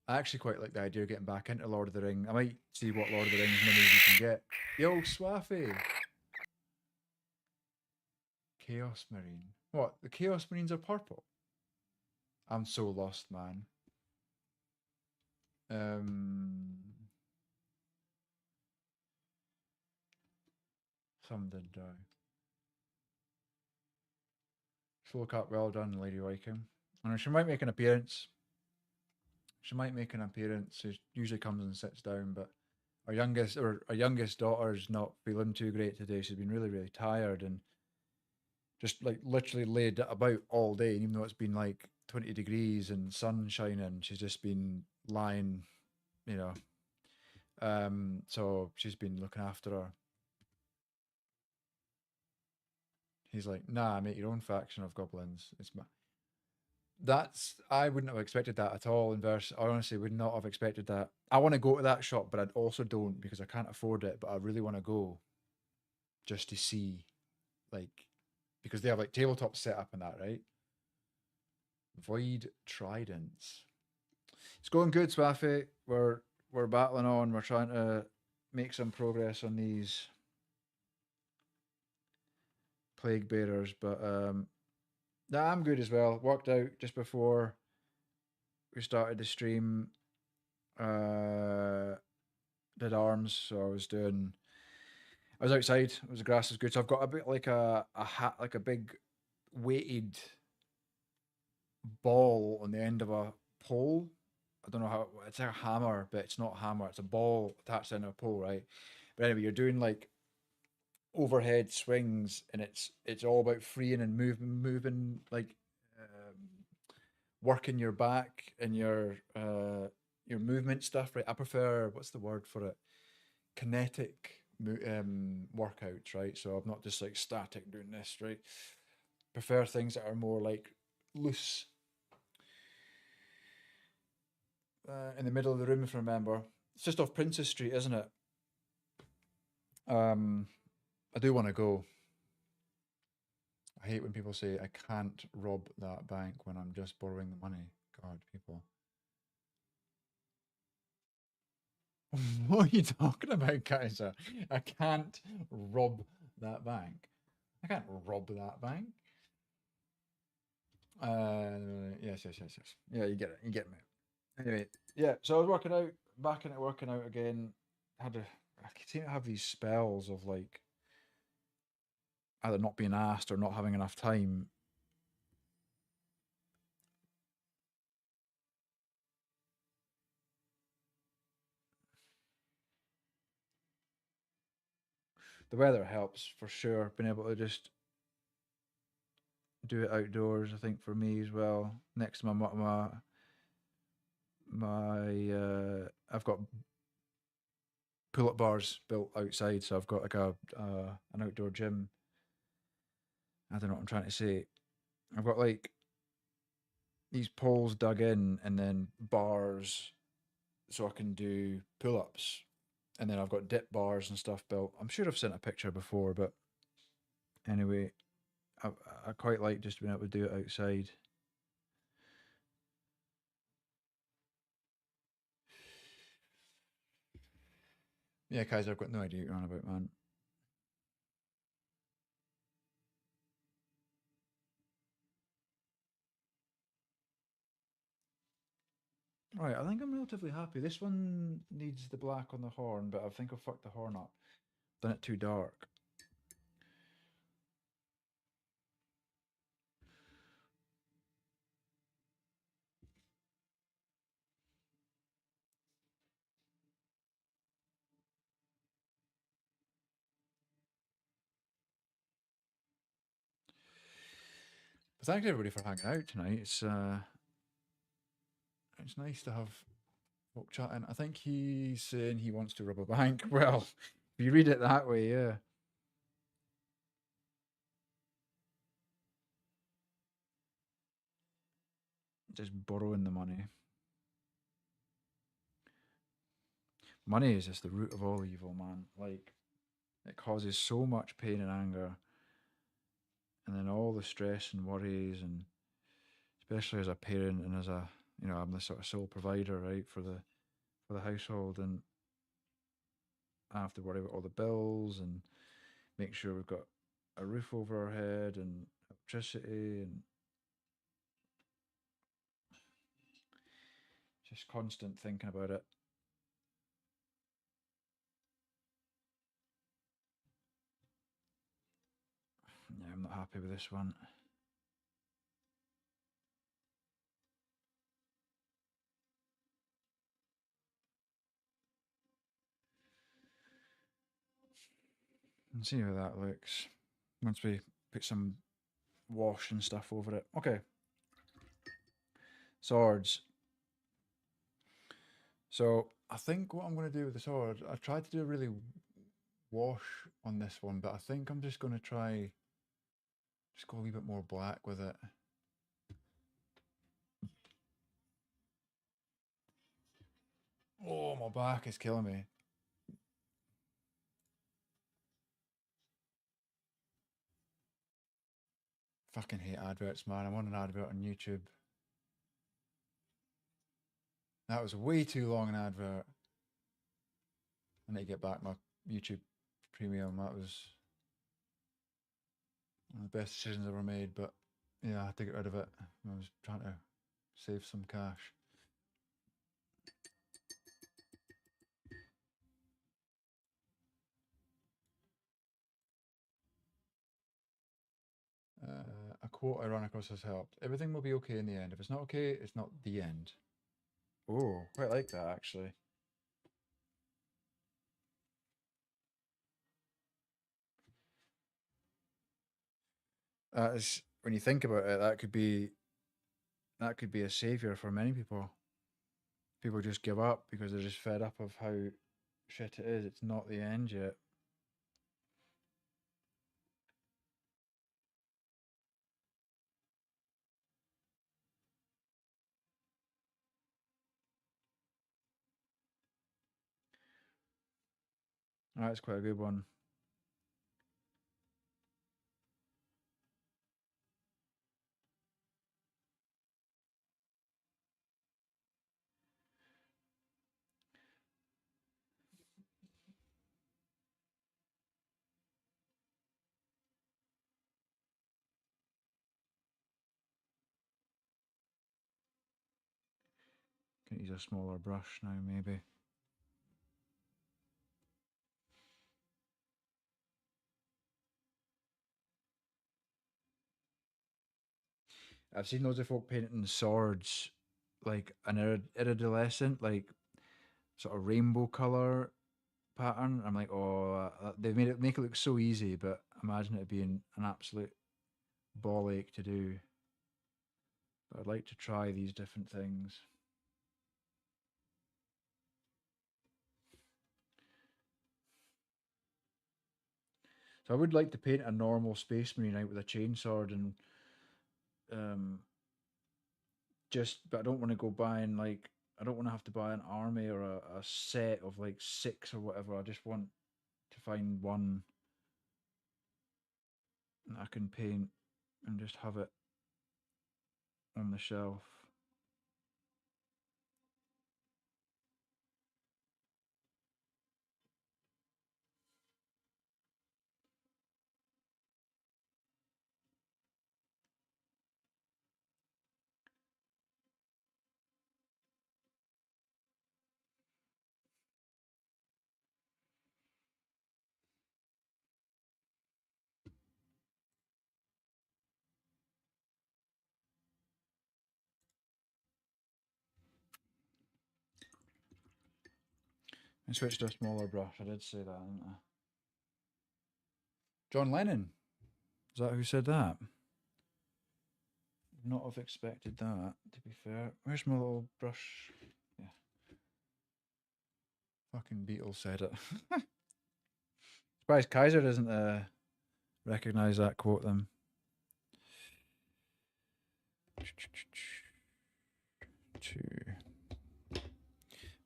I actually quite like the idea of getting back into Lord of the Ring. I might see what Lord of the Rings minis you can get. Yo, Swaffy! Chaos Marine. What? The Chaos Marines are purple? I'm so lost, man. Some did die. Slow cut, well done, Lady Wycombe. And she might make an appearance. She might make an appearance. She usually comes and sits down, but our youngest daughter's not feeling too great today. She's been really, really tired and just like literally laid about all day. And even though it's been like 20 degrees and sun shining, she's just been lying, you know. So she's been looking after her. He's like, nah, make your own faction of goblins. It's my. That's I wouldn't have expected that at all. In verse, I honestly would not have expected that. I want to go to that shop, but I also don't because I can't afford it. But I really want to go just to see, like, because they have like tabletop set up and that, right? Void Tridents. It's going good, Swaffy. We're battling on. We're trying to make some progress on these Plaguebearers, but nah, I'm good as well. Walked out just before we started the stream. Did arms, so I was doing. I was outside. It was the grass was good, so I've got a bit like a hat, like a big weighted ball on the end of a pole. I don't know how it's a hammer, but it's not a hammer. It's a ball attached to a pole, right? But anyway, you're doing like overhead swings, and it's all about freeing and moving like working your back and your movement stuff, right? I prefer what's the word for it? Kinetic workouts, right? So I'm not just like static doing this, right? Prefer things that are more like loose. In the middle of the room, if I remember, it's just off Princess Street, isn't it? I do want to go. I hate when people say I can't rob that bank when I'm just borrowing the money. God, people. What are you talking about, Kaiser? I can't rob that bank. I can't rob that bank. Yes. Yeah, you get it. You get me. Anyway, yeah. So I was working out, back into working out again. I seem to have these spells of like either not being asked or not having enough time. The weather helps for sure. Being able to just do it outdoors, I think for me as well. Next to I've got pull-up bars built outside, so I've got like an outdoor gym. I don't know what I'm trying to say. I've got like these poles dug in and then bars so I can do pull-ups. And then I've got dip bars and stuff built. I'm sure I've sent a picture before, but anyway, I quite like just being able to do it outside. Yeah, Kaiser, I've got no idea what you're on about, man. Right, I think I'm relatively happy. This one needs the black on the horn, but I think I've fucked the horn up. Done it too dark. But thanks everybody for hanging out tonight. It's nice to have folk chatting. I think he's saying he wants to rob a bank. Well, if you read it that way, yeah. Just borrowing the money. Money is just the root of all evil, man. Like, it causes so much pain and anger. And then all the stress and worries, and especially as a parent and as a, I'm the sort of sole provider, right, for the household, and I have to worry about all the bills and make sure we've got a roof over our head and electricity and just constant thinking about it. Yeah, I'm not happy with this one. And see how that looks once we put some wash and stuff over it. Okay. Swords. So I think what I'm going to do with the sword, I tried to do a really wash on this one, but I think I'm just going to try Just go a wee bit more black with it. Oh, my back is killing me. Fucking hate adverts, man. I'm on an advert on YouTube. That was way too long an advert. I need to get back my YouTube Premium. That was one of the best decisions I ever made, but yeah, I had to get rid of it. I was trying to save some cash. A quote I ran across has helped. Everything will be okay in the end. If it's not okay, it's not the end. Oh, quite like that actually. That is, when you think about it, that could be a savior for many people. People just give up because they're just fed up of how shit it is. It's not the end yet. That's quite a good one. Can use a smaller brush now, maybe. I've seen loads of folk painting swords like an iridescent, like sort of rainbow color pattern. I'm like, oh, they've made it make it look so easy, but imagine it being an absolute ball ache to do. But I'd like to try these different things. So I would like to paint a normal Space Marine out with a chainsword and but I don't want to go buying like I don't want to have to buy an army or a set of like 6 or whatever. I just want to find one that I can paint and just have it on the shelf. And switch to a smaller brush. I did say that, didn't I? John Lennon. Is that who said that? Not have expected that, to be fair. Where's my little brush? Yeah. Fucking Beatles said it. Surprised Kaiser doesn't recognise that quote then.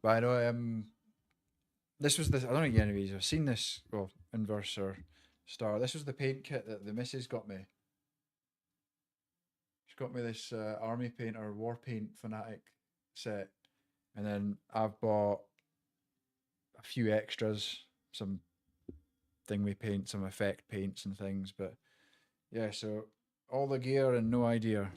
But I know this was the I don't think anyways, I've seen this inverse or star. This was the paint kit that the missus got me. She got me this army painter war paint fanatic set. And then I've bought a few extras, some thing we paint, some effect paints and things, but yeah, so all the gear and no idea.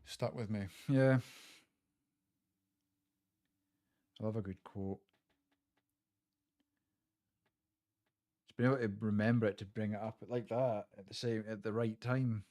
Stuck with me. Yeah. I love a good quote. Just being able to remember it to bring it up like that at the right time.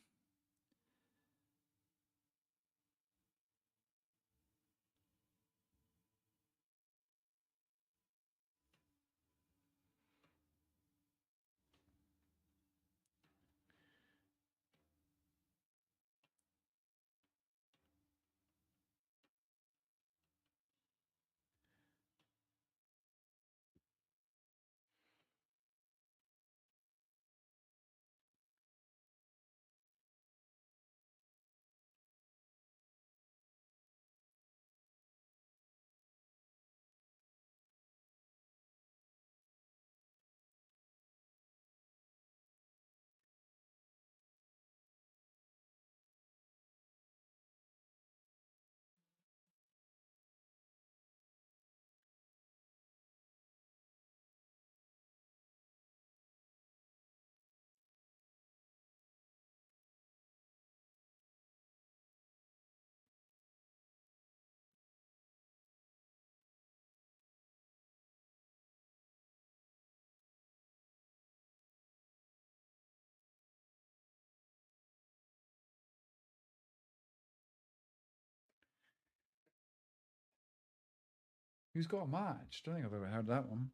Who's got a match? Don't think I've ever heard that one.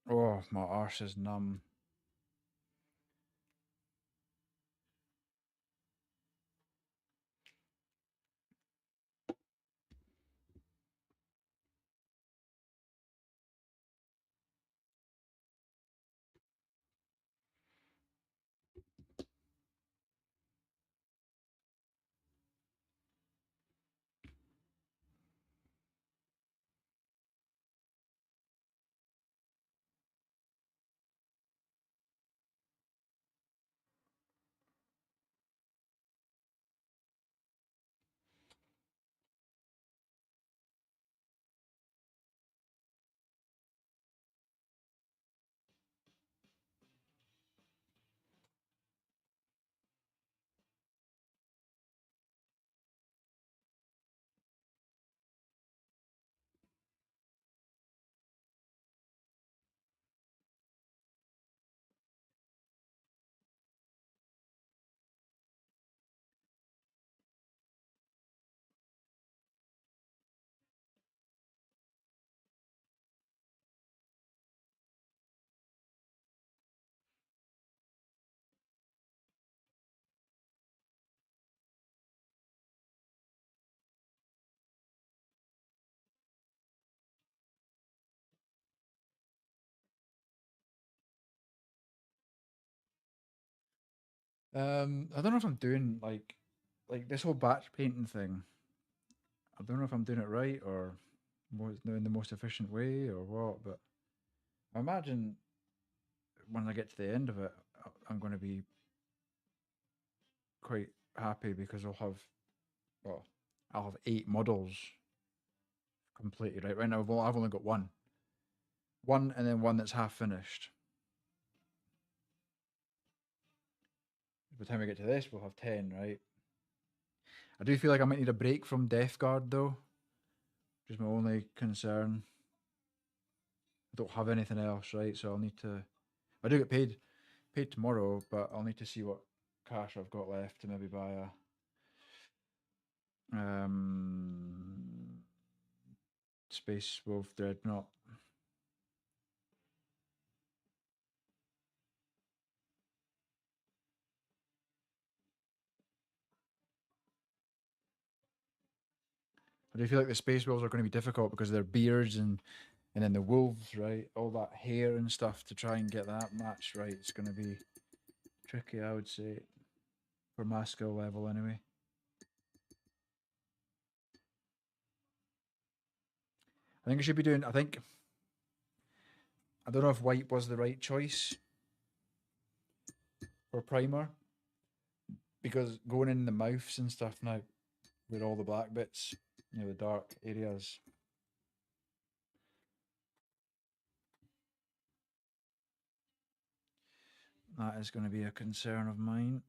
Oh, my arse is numb. I don't know if I'm doing like this whole batch painting thing. I don't know if I'm doing it right or in the most efficient way or what, but I imagine when I get to the end of it, I'm going to be quite happy because well, I'll have 8 models completed. Right now, I've only got one, and then one that's half finished. By the time we get to this, we'll have 10, right? I do feel like I might need a break from Death Guard though, which is my only concern. I don't have anything else, right? So I'll need to. I do get paid tomorrow, but I'll need to see what cash I've got left to maybe buy a Space Wolf Dreadnought. I do feel like the Space Wolves are going to be difficult because they're beards and then the wolves, right? All that hair and stuff to try and get that match right. It's going to be tricky, I would say, for my skill level anyway. I think I should be doing. I don't know if white was the right choice for primer because going in the mouths and stuff now with all the black bits, the dark areas. That is going to be a concern of mine.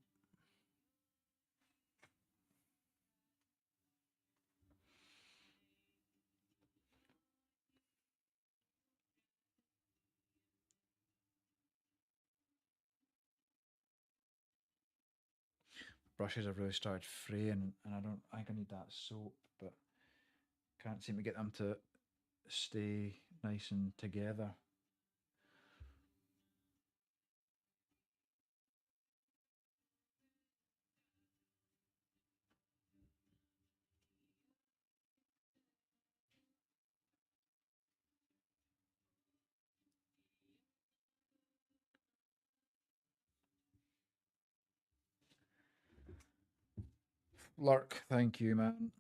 Brushes have really started fraying, and I think I need that soap, but can't seem to get them to stay nice and together. Lurk, thank you, man.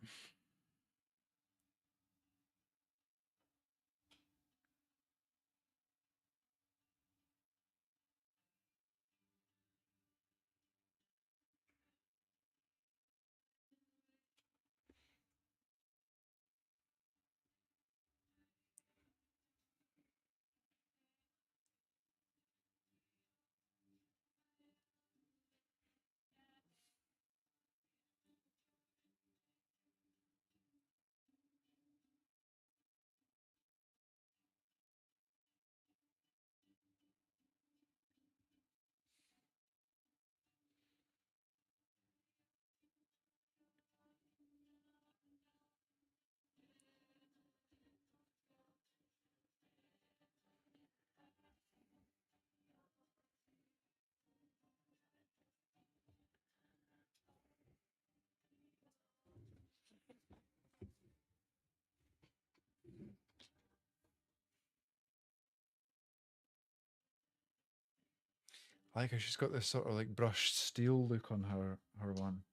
I like how she's got this sort of like brushed steel look on her one.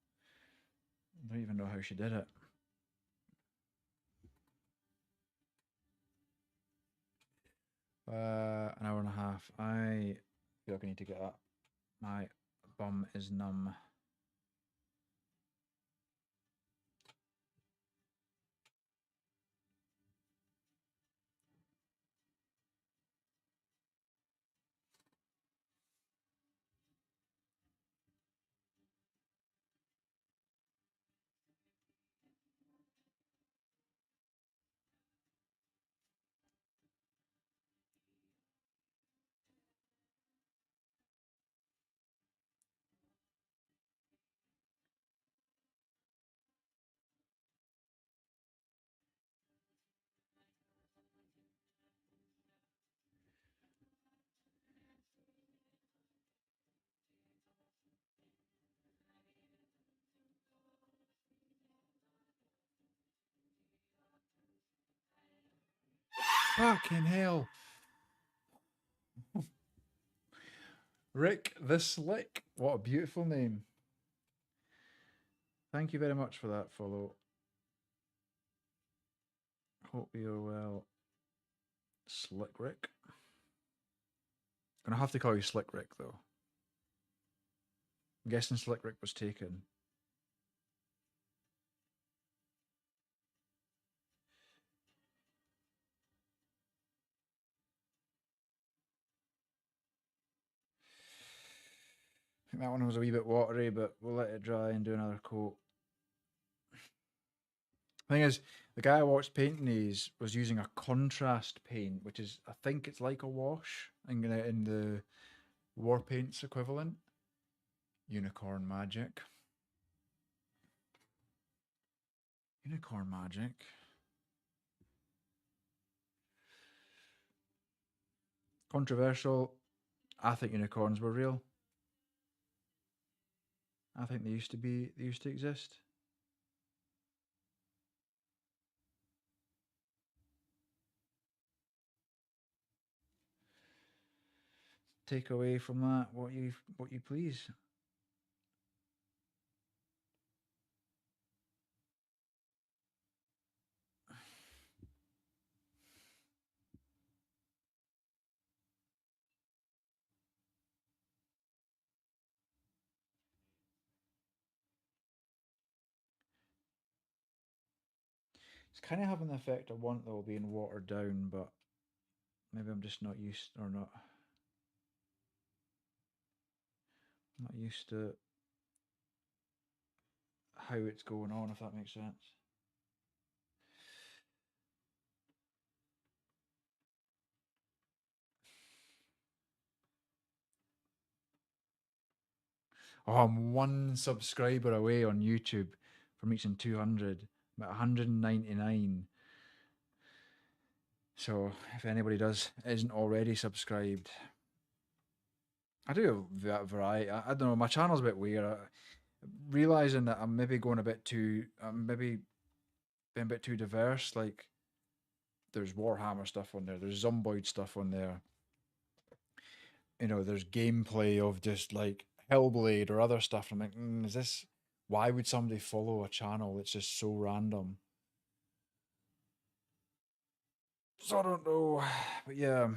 I don't even know how she did it. An hour and a half. I feel like I need to get up. My bum is numb. Fucking hell. Rick the Slick. What a beautiful name. Thank you very much for that follow. Hope you're well. Slick Rick. Gonna have to call you Slick Rick though. I'm guessing Slick Rick was taken. I think that one was a wee bit watery, but we'll let it dry and do another coat. The thing is, the guy I watched painting these was using a contrast paint, which is, I think it's like a wash in the war paints equivalent. Unicorn magic. Unicorn magic. Controversial. I think unicorns were real. I think they used to exist. Take away from that what you please. It's kind of having the effect I want though, being watered down, but maybe I'm just not used not used to how it's going on, if that makes sense. Oh, I'm one subscriber away on YouTube from reaching 200. I'm at 199. So if anybody isn't already subscribed, I do have a variety. I don't know. My channel's a bit weird. Realizing that I'm maybe going a bit too, I'm maybe being a bit too diverse. Like there's Warhammer stuff on there. There's Zomboid stuff on there. You know, there's gameplay of just like Hellblade or other stuff. I'm like, is this? Why would somebody follow a channel that's just so random? So I don't know, but yeah.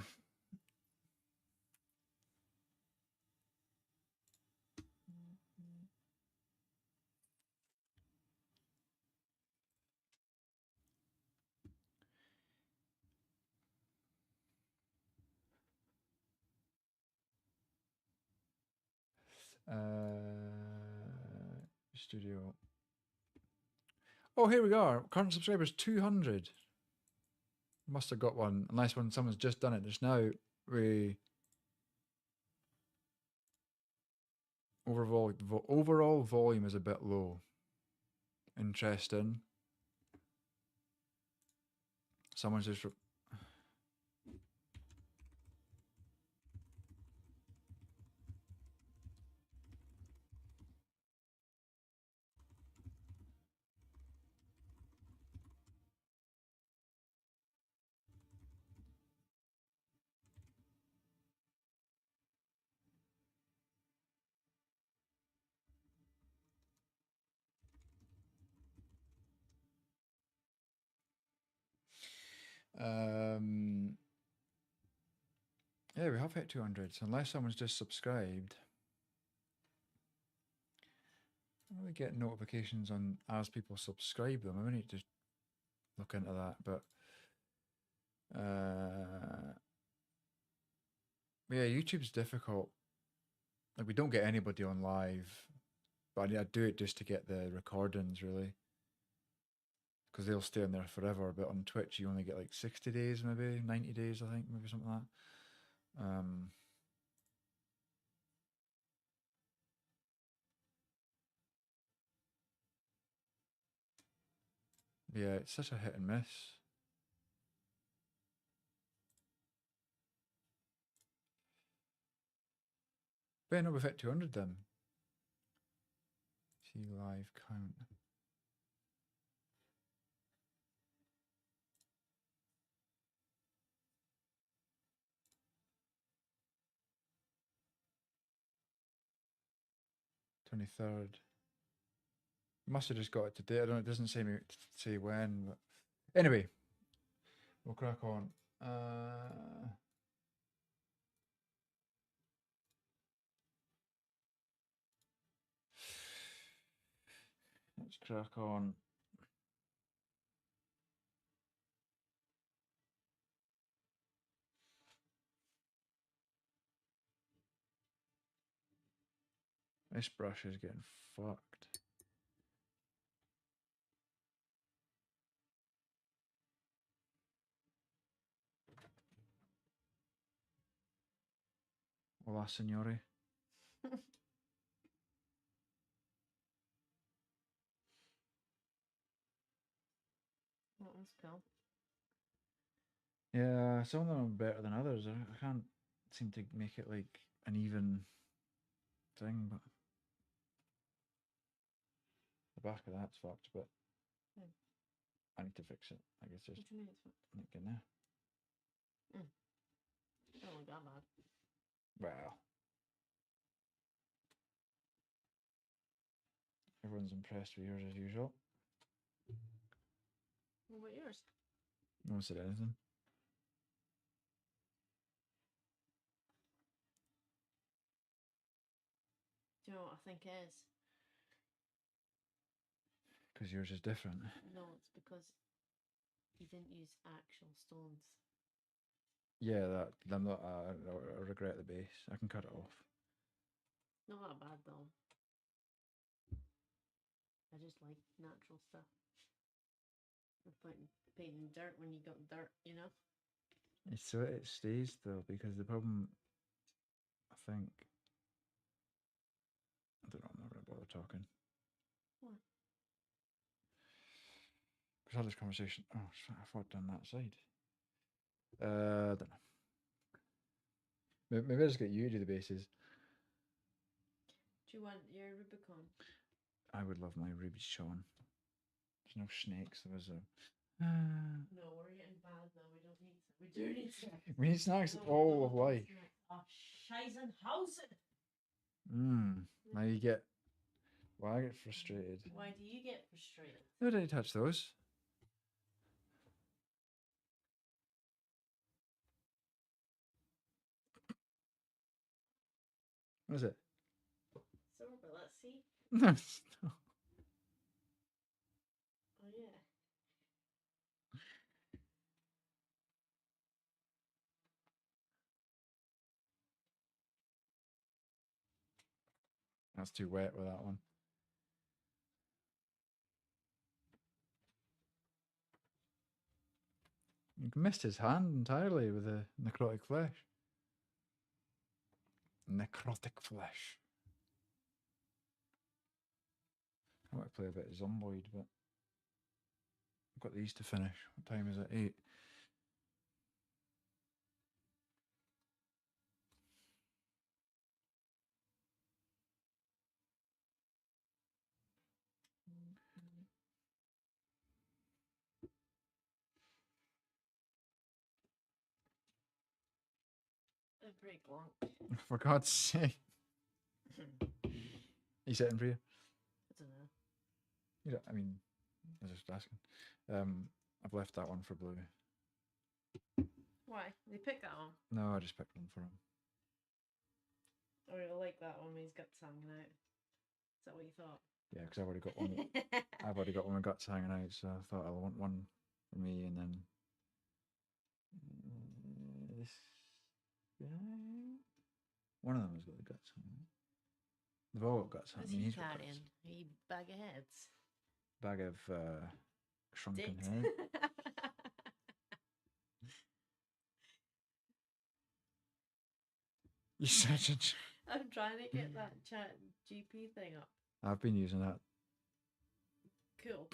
Studio. Oh, here we are. Current subscribers 200. Must have got one, unless when someone's just done it just now. We overall volume is a bit low. Interesting. Someone's just. Yeah, we have hit 200. So unless someone's just subscribed, I don't really get notifications on as people subscribe them. I need to look into that, but yeah, YouTube's difficult. Like we don't get anybody on live, but I do it just to get the recordings really, because they'll stay on there forever. But on Twitch, you only get like 60 days, maybe 90 days, I think, maybe something like that. Yeah, it's such a hit and miss. But no, we've hit 200 then. See live count. $23rd. Must have just got it today. I don't know, it doesn't say when, but anyway, we'll crack on. Let's crack on. This brush is getting fucked. Hola, signore. That was cool. Yeah, some of them are better than others. I can't seem to make it like an even thing, but the back of that's fucked, but I need to fix it. I guess just What do you mean it's fucked? like in there. Don't look that bad. Well, everyone's impressed with yours as usual. What about yours? No one said anything. Do you know what I think it is? Because yours is different. No, it's because you didn't use actual stones. Yeah, that I'm not. I regret the base. I can cut it off. Not that bad though. I just like natural stuff. No point in painting dirt when you got dirt, you know? It's so it stays though, because the problem, I think, I don't know. I'm not going to bother talking. What? Because I had this conversation. Oh, I thought down that side. I don't know. Maybe I just get you to do the bases. Do you want your Rubicon? I would love my ruby shown. There's no snakes. There was a. No, we're getting bad now. We don't need. We do need snacks. We need snacks No, all we of don't need life. snacks. Oh, Scheißenhausen! Now you get. Well, I get frustrated. Why do you get frustrated? No, didn't touch those. What is it? Silver, let's see. No. Oh, yeah. That's too wet with that one. You missed his hand entirely with the necrotic flesh. Necrotic flesh. I want to play a bit of Zomboid, but I've got these to finish. What time is it? 8. They're pretty long. For God's sake. Are you setting for you? I don't know. You don't, I mean, I was just asking. I've left that one for blue. Why? They picked that one. No, I just picked one for him. Or you like that one when his guts hanging out. Is that what you thought? Yeah, because I've already got one. I've already got one with guts hanging out, so I thought I want one for me, and then this guy. One of them has got the guts hanging out. They've all got guts What's hanging. he He's got guts. carrying? A bag of heads. Bag of shrunken Dicks. head. You such a. I'm trying to get that chat GP thing up. I've been using that. Cool.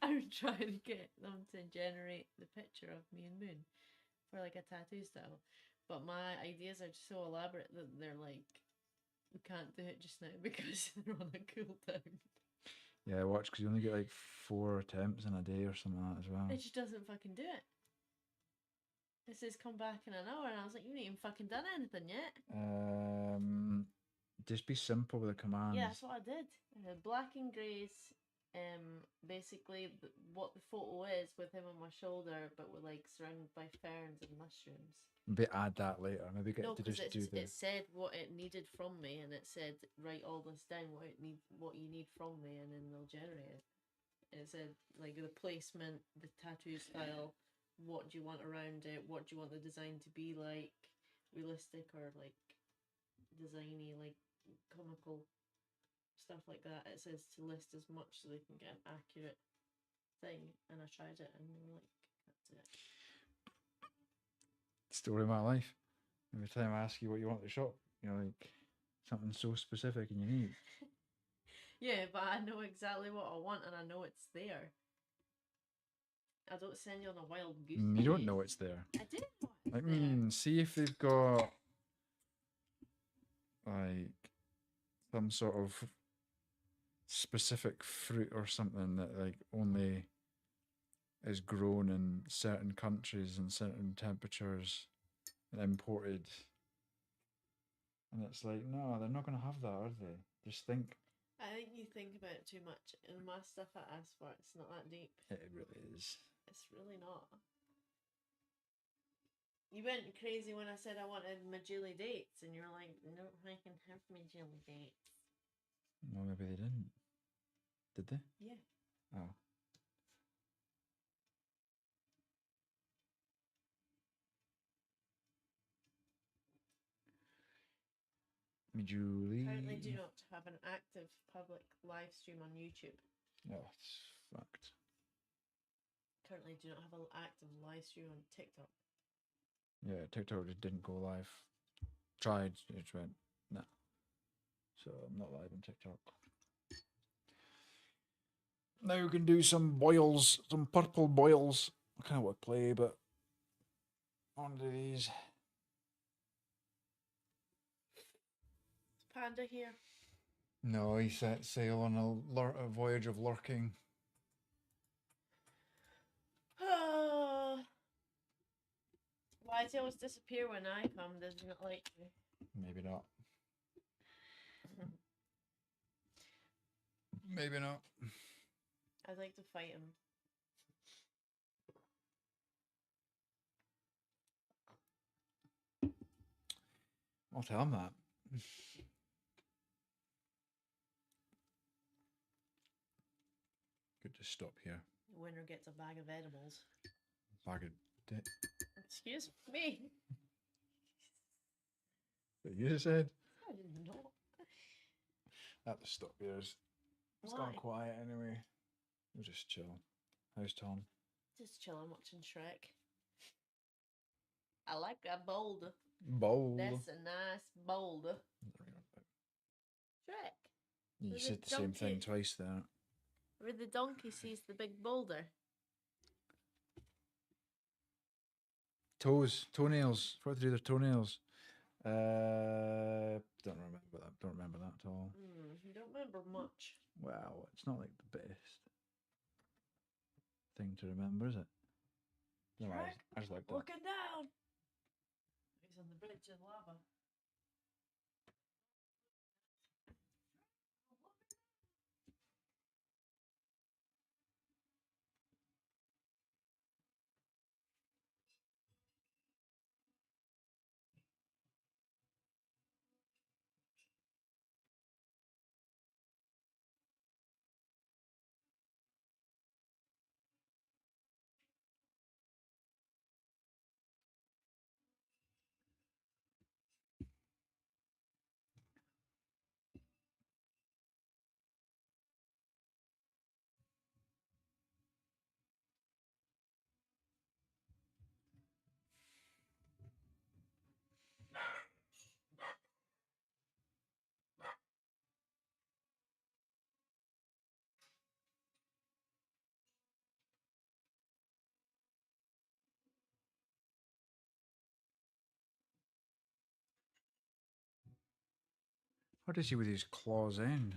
I'm trying to get them to generate the picture of me and Moon for like a tattoo style. But my ideas are so elaborate that they're like, we can't do it just now because they're on a cooldown. Yeah, watch, because you only get like 4 attempts in a day or something like that as well. It just doesn't fucking do it. It says come back in an hour, and I was like, you ain't even fucking done anything yet. Just be simple with the commands. Yeah, that's what I did. Black and greys, basically what the photo is with him on my shoulder, but we're like surrounded by ferns and mushrooms. Maybe add that later. Maybe get No, to because just do the. it said what it needed from me, and it said write all this down, what you need from me, and then they'll generate it. And it said like the placement, the tattoo style, what do you want around it, what do you want the design to be like, realistic or like designy, like comical, stuff like that. It says to list as much so they can get an accurate thing, and I tried it, and they were like, that's it. Story of my life. Every time I ask you what you want at the shop, you know, like something so specific and unique. Yeah, but I know exactly what I want, and I know it's there. I don't send you on a wild goose. You don't know it's there. I did know it's Like, there. see if they've got like some sort of specific fruit or something that like only is grown in certain countries and certain temperatures and imported. And it's like, no, they're not going to have that, are they? Just think. I think you think about it too much. And my stuff I asked for, it's not that deep. It really is. It's really not. You went crazy when I said I wanted Majili dates, and you're like, no, I can have Majili dates. Well, maybe they didn't. Did they? Yeah. Oh. Julie. Currently do not have an active public live stream on YouTube. Oh, it's fucked. Currently do not have an active live stream on TikTok. Yeah, TikTok just didn't go live. Tried, it just went, nah. So I'm not live on TikTok. Now we can do some boils, some purple boils. I kind of want to play, but I want to do these. Panda here. No, he set sail on a voyage of lurking. Why does he always disappear when I come? Does he not like me? Maybe not. Maybe not. I'd like to fight him. I'll tell him that. Could just stop here. The winner gets a bag of edibles. Bag of dick. Excuse me. But you just said. I didn't know. I have to stop here. It's Why? gone quiet anyway. We'll just chill. How's Tom? Just chilling watching Shrek. I like a boulder. Bold. That's a nice boulder. Shrek. You There's a said the same thing donkey. twice there. Where the donkey sees the big boulder. Toenails. What to do their toenails? Don't remember that. Don't remember that at all. You don't remember much. Well, it's not like the best thing to remember, is it? No, I just like that. Looking down. He's on the bridge in lava. What does he with his claws end?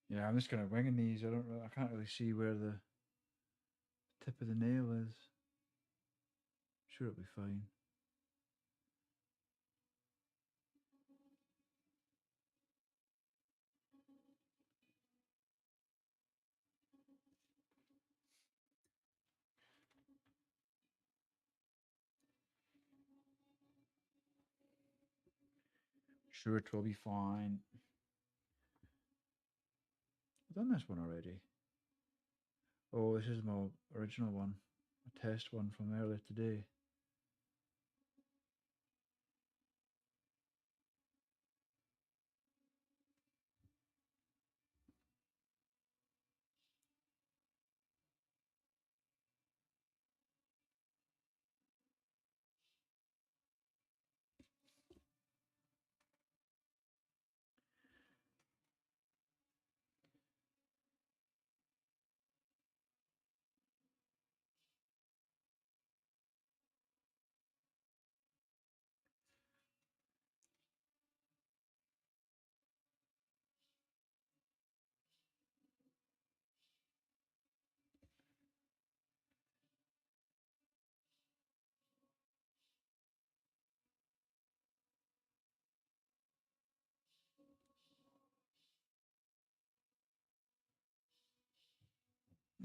Yeah, I'm just kind of winging these. I can't really see where the tip of the nail is. Sure, it'll be fine. Sure, it will be fine. I've done this one already. Oh, this is my original one. A test one from earlier today.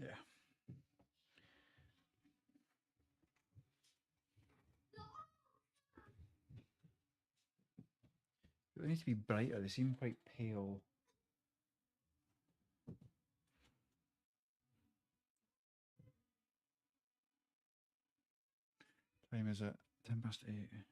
Yeah. They need to be brighter. They seem quite pale. Time is it? 8:10.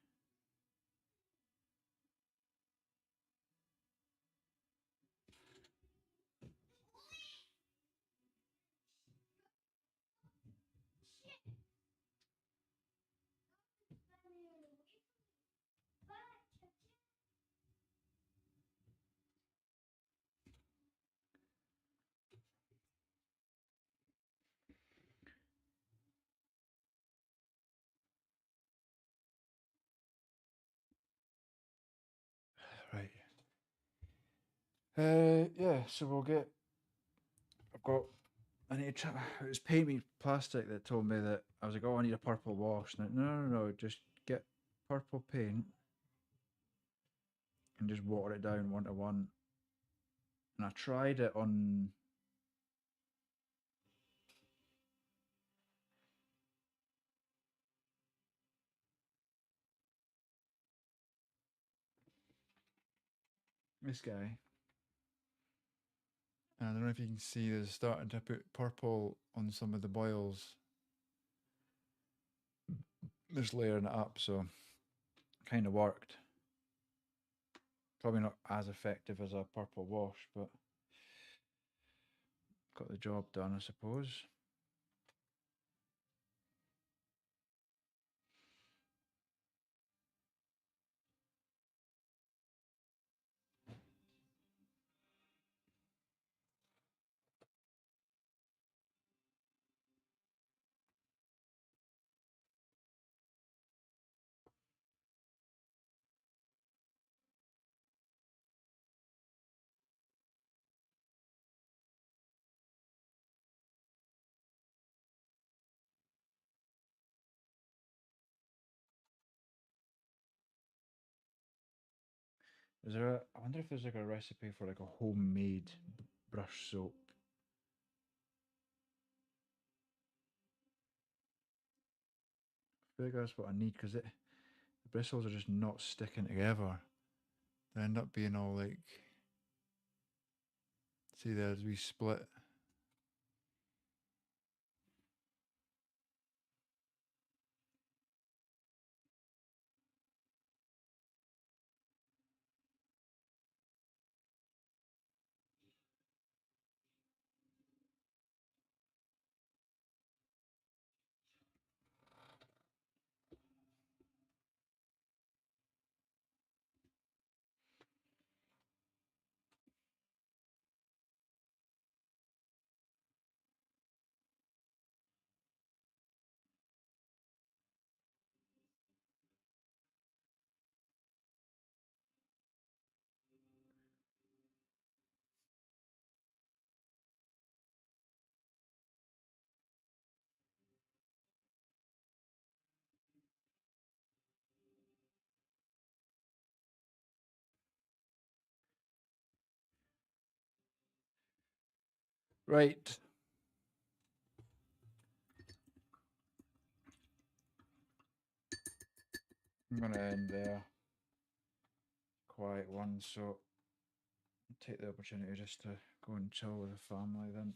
Right. Yeah, so we'll get. I've got. I need to try. It was Paint Me Plastic that told me that I was like, oh, I need a purple wash. No, no, no, no. Just get purple paint and just water it down 1 to 1. And I tried it on. This guy. And I don't know if you can see, there's starting to put purple on some of the boils. Just layering it up, so kind of worked. Probably not as effective as a purple wash, but got the job done, I suppose. Is there a? I wonder if there's like a recipe for like a homemade brush soap. I feel like that's what I need because the bristles are just not sticking together. They end up being all like. See, there's we split. Right. I'm gonna end there. Quiet one, so take the opportunity just to go and chill with the family then.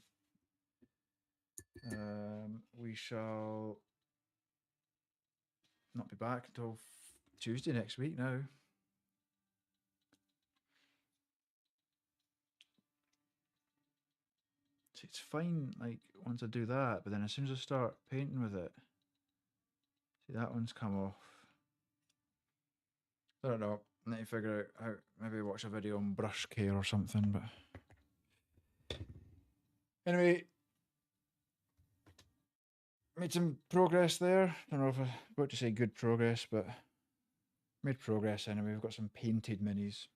We shall not be back until Tuesday next week now. See, it's fine, like, once I do that, but then as soon as I start painting with it, see, that one's come off. I don't know. I need to figure out how, maybe watch a video on brush care or something, but anyway, made some progress there. Don't know if I'm about to say good progress, but made progress anyway. We've got some painted minis.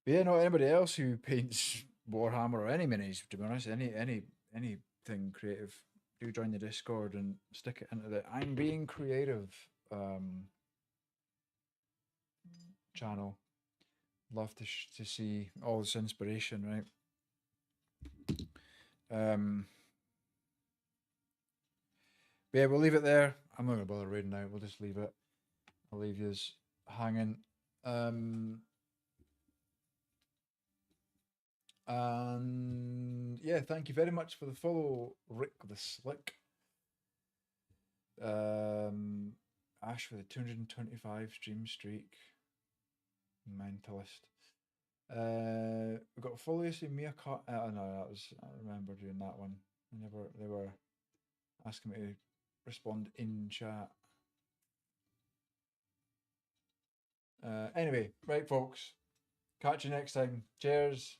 But yeah, no, anybody else who paints Warhammer or any minis, to be honest, anything creative, do join the Discord and stick it into the I'm Being Creative channel. Love to see all this inspiration, right? But yeah, we'll leave it there. I'm not gonna bother reading out. We'll just leave it. I'll leave yous hanging. And yeah, thank you very much for the follow, Rick the Slick. Ash for the 225 stream streak. Mentalist. We got Folius and Mia Cut. No, that was, I remember doing that one. They were asking me to respond in chat. Anyway, right, folks. Catch you next time. Cheers.